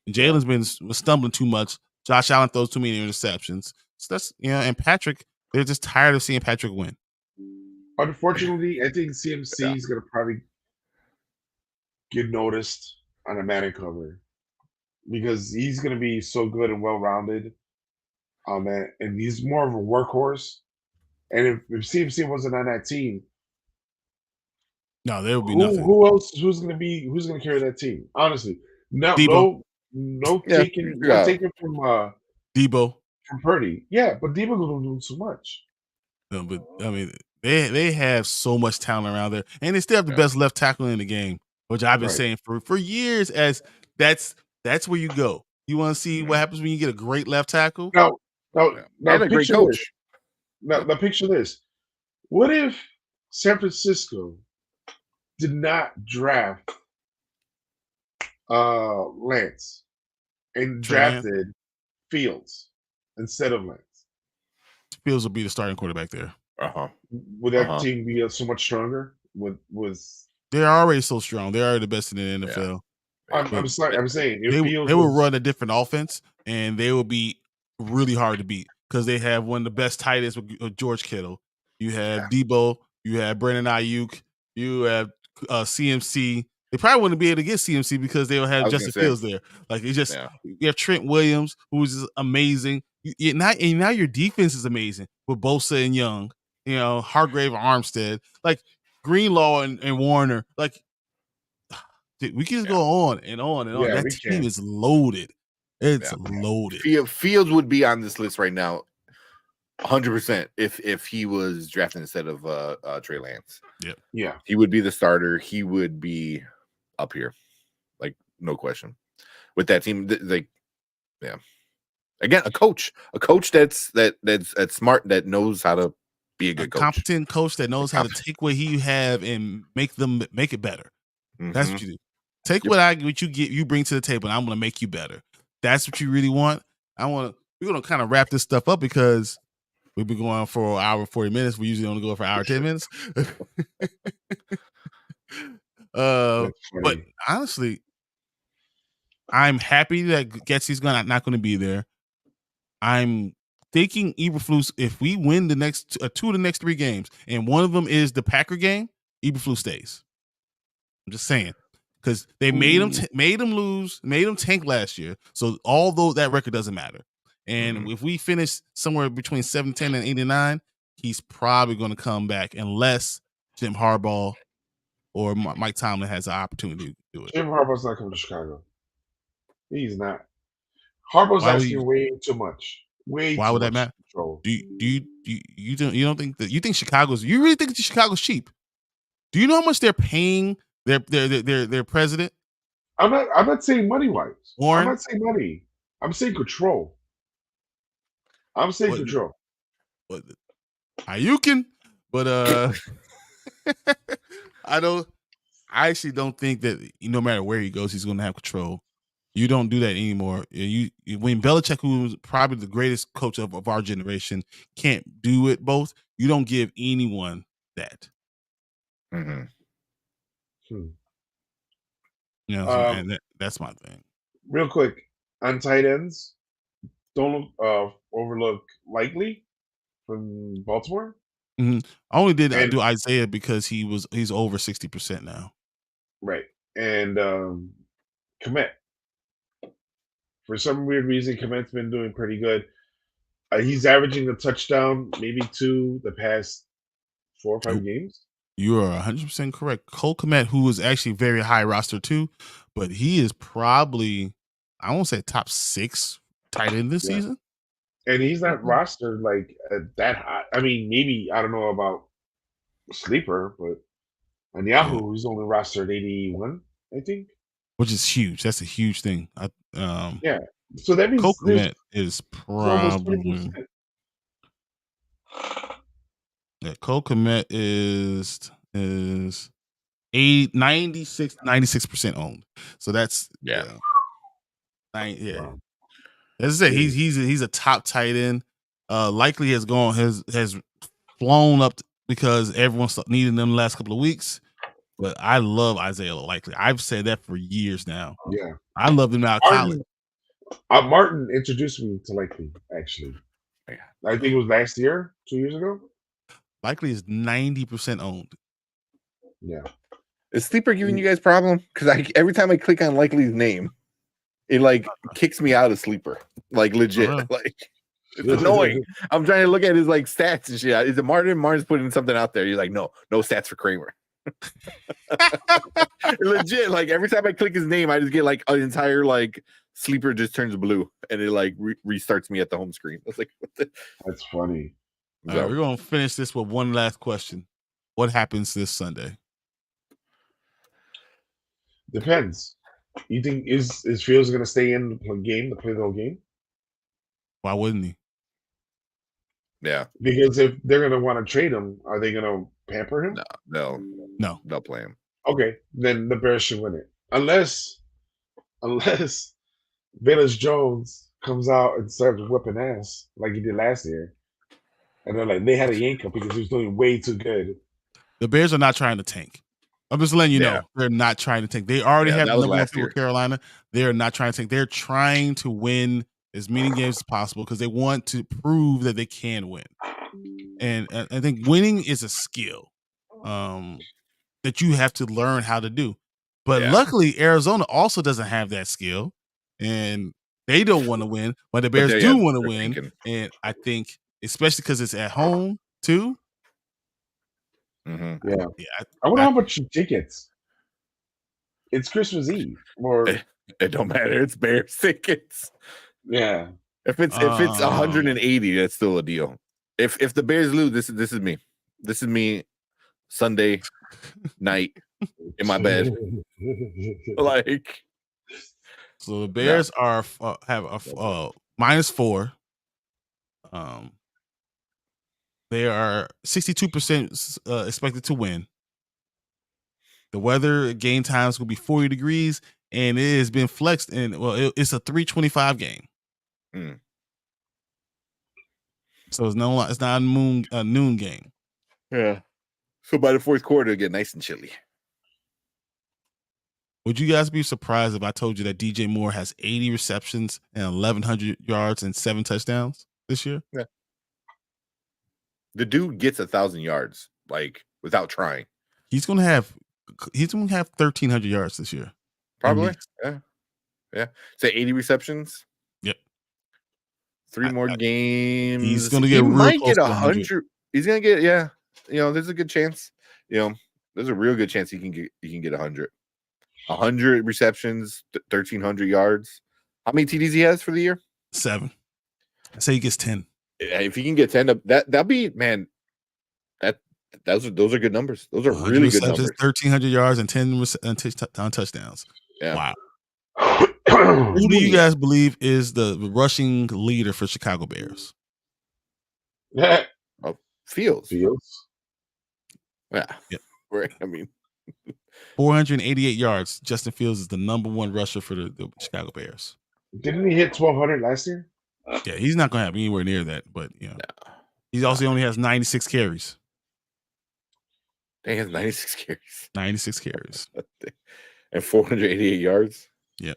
Speaker 3: Jalen's was stumbling too much. Josh Allen throws too many interceptions. So that's and Patrick. They're just tired of seeing Patrick win.
Speaker 5: Unfortunately, I think CMC is going to probably get noticed on a Madden cover because he's going to be so good and well-rounded on that, and he's more of a workhorse. And if CMC wasn't on that team,
Speaker 3: no, there would be nothing.
Speaker 5: Who else? Who's going to carry that team? Honestly, taking from
Speaker 3: Debo
Speaker 5: from Purdy. Yeah, but Debo going to do so much.
Speaker 3: No, but I mean, they have so much talent around there, and they still have the best left tackle in the game, which I've been saying for years. As that's where you go. You want to see what happens when you get a great left tackle.
Speaker 5: Now
Speaker 4: and a great coach.
Speaker 5: Now picture this: what if San Francisco did not draft Lance and drafted Fields instead of Lance?
Speaker 3: Fields will be the starting quarterback there.
Speaker 5: Would that team be so much stronger?
Speaker 3: They're already so strong. They're already the best in the NFL.
Speaker 5: I'm saying
Speaker 3: they will run a different offense, and they will be really hard to beat because they have one of the best tight ends with George Kittle. You have Debo. You have Brandon Ayuk. You have CMC. They probably wouldn't be able to get CMC because they don't have Justin Fields there. Like it's just you have Trent Williams, who's just amazing. Now your defense is amazing with Bosa and Young. Hargrave and Armstead, like Greenlaw and Warner. Like we can just go on and on and on. That team is loaded. It's loaded.
Speaker 4: Fields would be on this list right now, 100%. If he was drafted instead of Trey Lance.
Speaker 5: Yeah,
Speaker 4: he would be the starter. He would be up here, like no question. With that team, Again, a coach that's smart, that knows how to be a good coach.
Speaker 3: Competent coach that knows how to take what you have and make it better. Mm-hmm. That's what you do. Take what you bring to the table, and I'm going to make you better. That's what you really want. We're going to kind of wrap this stuff up because we've been going for an hour and 40 minutes. We usually only go for an hour 10 minutes. But honestly, I'm happy that Getsy's not going to be there. I'm thinking Eberflus, if we win the next two of the next 3 games, and one of them is the Packer game, Eberflus stays. I'm just saying, because they made him lose, made him tank last year. So although that record doesn't matter, and if we finish somewhere between 7-10 and 8-9, he's probably going to come back unless Jim Harbaugh or Mike Tomlin has an opportunity to do it.
Speaker 5: Jim Harbaugh's not coming to Chicago. He's not. Harbaugh's asking way too much.
Speaker 3: Why would that matter? Control. You don't think that you think you really think Chicago's cheap? Do you know how much they're paying their president?
Speaker 5: I'm not saying money wise.
Speaker 3: Warren?
Speaker 5: I'm not saying money. I'm saying control. Control.
Speaker 3: Ayukin, but I actually don't think that no matter where he goes, he's going to have control. You don't do that anymore. When Belichick, who was probably the greatest coach of our generation, can't do it both, you don't give anyone that.
Speaker 4: Mm-hmm.
Speaker 3: You know what I'm saying? And that's my thing.
Speaker 5: Real quick, on tight ends, don't overlook Likely from Baltimore.
Speaker 3: I only did
Speaker 5: And-
Speaker 3: do Isaiah because he's over 60% now.
Speaker 5: Right. And Komet. For some weird reason, Komet's been doing pretty good. He's averaging a touchdown, maybe 2 the past 4 or 5 games.
Speaker 3: You are 100% correct. Cole Kmet, who is actually very high roster too, but he is probably, I won't say top 6 tight end this season.
Speaker 5: And he's not rostered like that high. I mean, maybe, I don't know about Sleeper, but on Yahoo, he's only rostered 81, I think.
Speaker 3: Which is huge. That's a huge thing.
Speaker 5: Yeah. So that means
Speaker 3: Cole Kmet is probably... Yeah, Cole Kmet is 96% owned. So that's
Speaker 4: yeah.
Speaker 3: Wow. As I say, he's a top tight end. Likely has flown up because everyone's needing them the last couple of weeks. But I love Isaiah Likely. I've said that for years now.
Speaker 5: Yeah,
Speaker 3: I love him out of college.
Speaker 5: Martin introduced me to Likely, actually. I think it was last year, 2 years ago.
Speaker 3: Likely is 90% owned.
Speaker 5: Yeah.
Speaker 4: Is Sleeper giving you guys problem? Because every time I click on Likely's name, it like kicks me out of Sleeper. Like legit. Like it's annoying. I'm trying to look at his like stats and shit. Is it Martin? Martin's putting something out there. He's like, no stats for Kramer. Legit. Like every time I click his name, I just get like an entire like Sleeper just turns blue and it like restarts me at the home screen. I was like, what the?
Speaker 5: That's funny.
Speaker 3: All right, we're gonna finish this with one last question. What happens this Sunday?
Speaker 5: Depends. You think is Fields going to stay in the play the whole game?
Speaker 3: Why wouldn't he?
Speaker 4: Yeah.
Speaker 5: Because if they're going to want to trade him, are they going to pamper him?
Speaker 4: No. They'll play him.
Speaker 5: Okay, then the Bears should win it. Unless Velus Jones comes out and starts whipping ass like he did last year. And they're like, they had to yank him because he was doing way too good.
Speaker 3: The Bears are not trying to tank. I'm just letting you know they're not trying to tank. They already have the number 1 pick with Carolina. They are not trying to tank. They're trying to win as many games as possible because they want to prove that they can win. And I think winning is a skill that you have to learn how to do. But luckily, Arizona also doesn't have that skill, and they don't want to win. But the Bears do want to win, and I think, especially because it's at home too.
Speaker 4: Mm-hmm.
Speaker 5: Yeah. I wonder how much tickets. It's Christmas Eve, or
Speaker 4: it don't matter. It's Bears tickets.
Speaker 5: Yeah.
Speaker 4: If it's 180, that's still a deal. If the Bears lose, this is me. This is me Sunday night in my bed. Like,
Speaker 3: so the Bears are have a -4. They are 62% expected to win. The weather game time is going to be 40 degrees, and it has been flexed. And it's a 3:25 game. So it's not a noon game.
Speaker 4: Yeah. So by the fourth quarter, it'll get nice and chilly.
Speaker 3: Would you guys be surprised if I told you that DJ Moore has 80 receptions and 1,100 yards and 7 touchdowns this year?
Speaker 4: Yeah. The dude gets 1,000 yards, like without trying.
Speaker 3: He's gonna have 1,300 yards this year.
Speaker 4: Probably. Yeah. Say 80 receptions.
Speaker 3: Yep.
Speaker 4: 3 more games.
Speaker 3: He's gonna get real close to
Speaker 4: 100. He's gonna get there's a good chance. There's a real good chance he can get 100. 100 receptions, 1,300 yards. How many TDs he has for the year?
Speaker 3: 7. I say he gets 10.
Speaker 4: If he can get 10, that'll be, man. Those are good numbers. Those are really good numbers.
Speaker 3: 1,300 yards and 10 touchdowns.
Speaker 4: Yeah.
Speaker 3: Wow. Who do you guys believe is the rushing leader for Chicago Bears?
Speaker 4: Fields.
Speaker 5: Fields.
Speaker 4: Yeah. I mean,
Speaker 3: 488 yards. Justin Fields is the number one rusher for the Chicago Bears.
Speaker 5: Didn't he hit 1,200 last year?
Speaker 3: Yeah, he's not going to have anywhere near that, but he also only has 96 carries.
Speaker 4: He has 96 carries.
Speaker 3: 96 carries.
Speaker 4: And 488 yards.
Speaker 3: Yeah.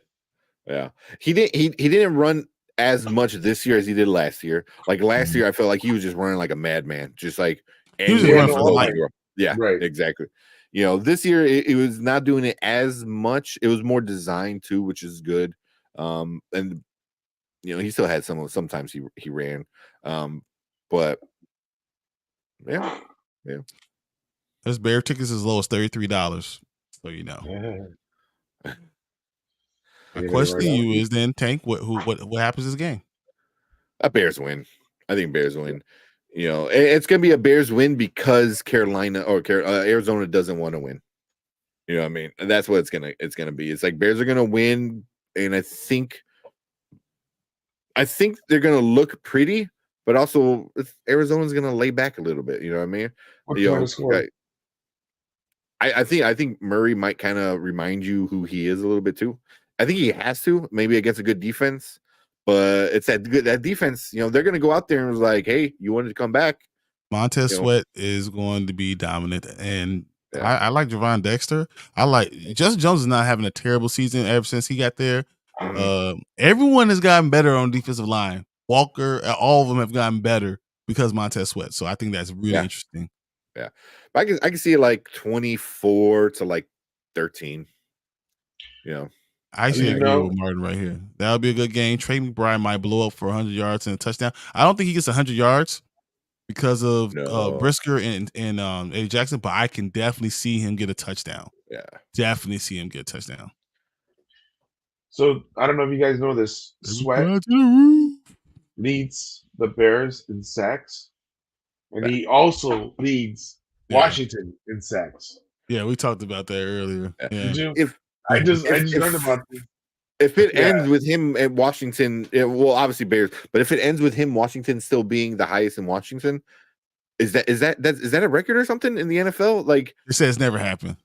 Speaker 4: Yeah. He didn't run as much this year as he did last year. Like last year, I felt like he was just running like a madman. Just like
Speaker 3: he was just running for his life.
Speaker 4: Yeah, right. Exactly. This year it was not doing it as much. It was more designed too, which is good. And he still had sometimes he ran. But yeah.
Speaker 3: His Bear tickets as low as $33. So you know.
Speaker 5: Yeah.
Speaker 3: My question to you is then, Tank, what happens this game?
Speaker 4: Bears win. I think Bears win. It's gonna be a Bears win because Carolina or Arizona doesn't want to win. You know what I mean? And that's what it's gonna be. It's like Bears are gonna win, and I think they're gonna look pretty, but also Arizona's gonna lay back a little bit. You know what I mean? I think Murray might kind of remind you who he is a little bit too. I think he has to, maybe against a good defense, but it's that defense. They're going to go out there and was like, "Hey, you wanted to come back."
Speaker 3: Montez Sweat is going to be dominant, and I like Javon Dexter. I like Justin Jones is not having a terrible season ever since he got there. Everyone has gotten better on defensive line. Walker, all of them have gotten better because Montez Sweat. So I think that's really interesting.
Speaker 4: Yeah, but I can see it like 24 to like 13.
Speaker 3: I actually agree with Martin right here. That'll be a good game. Trey McBride might blow up for 100 yards and a touchdown. I don't think he gets 100 yards because of Brisker and Eddie Jackson, but I can definitely see him get a touchdown.
Speaker 4: Yeah,
Speaker 3: definitely see him get a touchdown.
Speaker 5: So I don't know if you guys know this. Sweat leads the Bears in sacks, and he also leads Washington in sacks.
Speaker 3: Yeah, we talked about that earlier. Yeah.
Speaker 5: Did you? I just learned about this.
Speaker 4: If it ends with him at Washington, well, obviously Bears, but if it ends with him, Washington still being the highest in Washington, is that a record or something in the NFL? Like
Speaker 3: it says never happened.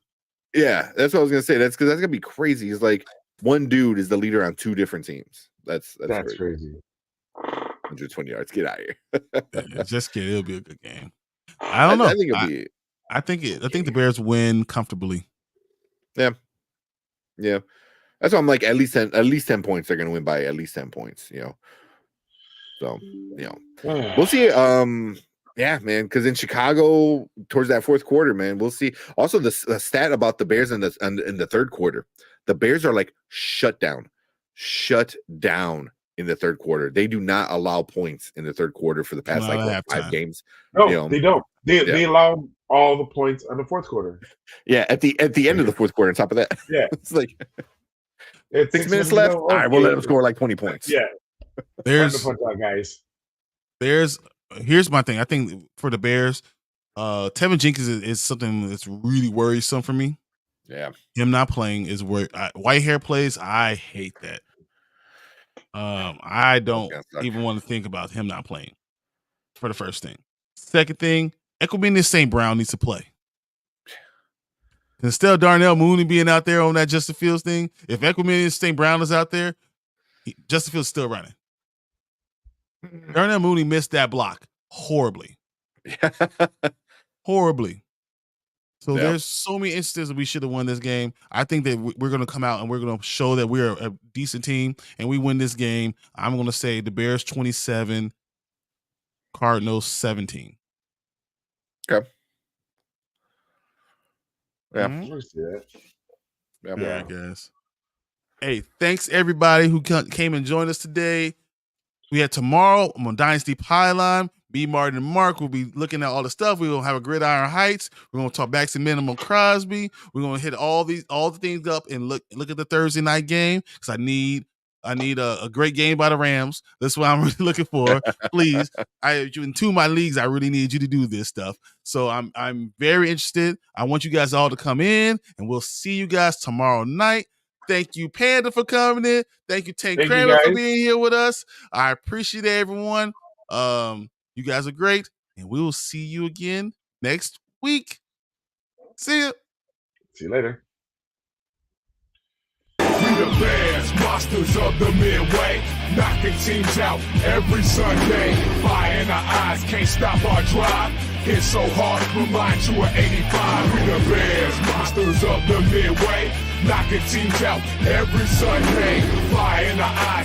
Speaker 4: Yeah, that's what I was gonna say. That's because that's gonna be crazy. It's like one dude is the leader on two different teams. That's
Speaker 5: crazy.
Speaker 4: 120 yards. Get out of
Speaker 3: here. Just kidding. It'll be a good game. I don't know. I think the Bears win comfortably.
Speaker 4: Yeah. Yeah. That's why I'm like at least 10 points. They're gonna win by at least 10 points, So we'll see. Yeah, man, because in Chicago towards that fourth quarter, man, we'll see. Also, the stat about the Bears in the third quarter, the Bears are like shut down in the third quarter. They do not allow points in the third quarter for the past 5 games.
Speaker 5: No, they don't. They allow all the points on the fourth quarter.
Speaker 4: Yeah, at the end of the fourth quarter. On top of that, it's like it's 6 minutes left. All right, we'll let them score like 20 points.
Speaker 5: Yeah,
Speaker 3: there's
Speaker 5: guys.
Speaker 3: Here's my thing. I think for the Bears, Tevin Jenkins is something that's really worrisome for me.
Speaker 4: Yeah,
Speaker 3: him not playing is where white hair plays. I hate that. I don't even want to think about him not playing. For the first thing, second thing, Equanimeous St. Brown needs to play. Instead of Darnell Mooney being out there on that Justin Fields thing, if Equanimeous St. Brown is out there, Justin Fields still running. Darnell Mooney missed that block horribly. Horribly. So there's so many instances we should have won this game. I think that we're going to come out and we're going to show that we're a decent team and we win this game. I'm going to say the Bears 27, Cardinals 17.
Speaker 4: Okay. Yeah.
Speaker 3: I guess. Hey, thanks everybody who came and joined us today. We had tomorrow. I'm on Dynasty Pylon. B. Martin and Mark will be looking at all the stuff. We're gonna have a Gridiron Heights. We're gonna talk back to Minimum Crosby. We're gonna hit all the things up and look at the Thursday night game because I need a great game by the Rams. That's what I'm really looking for. Please, in 2 of my leagues, I really need you to do this stuff. So I'm very interested. I want you guys all to come in, and we'll see you guys tomorrow night. Thank you, Panda, for coming in. Thank you, Tank Kramer, for being here with us. I appreciate everyone. You guys are great, and we will see you again next week. See ya.
Speaker 5: See you later.
Speaker 1: the Bears, monsters of the Midway, knocking teams out every Sunday. Fire in our eyes, can't stop our drive. Hit so hard, remind you of 85. We the Bears, monsters of the Midway, knocking teams out every Sunday. Fire in our eyes.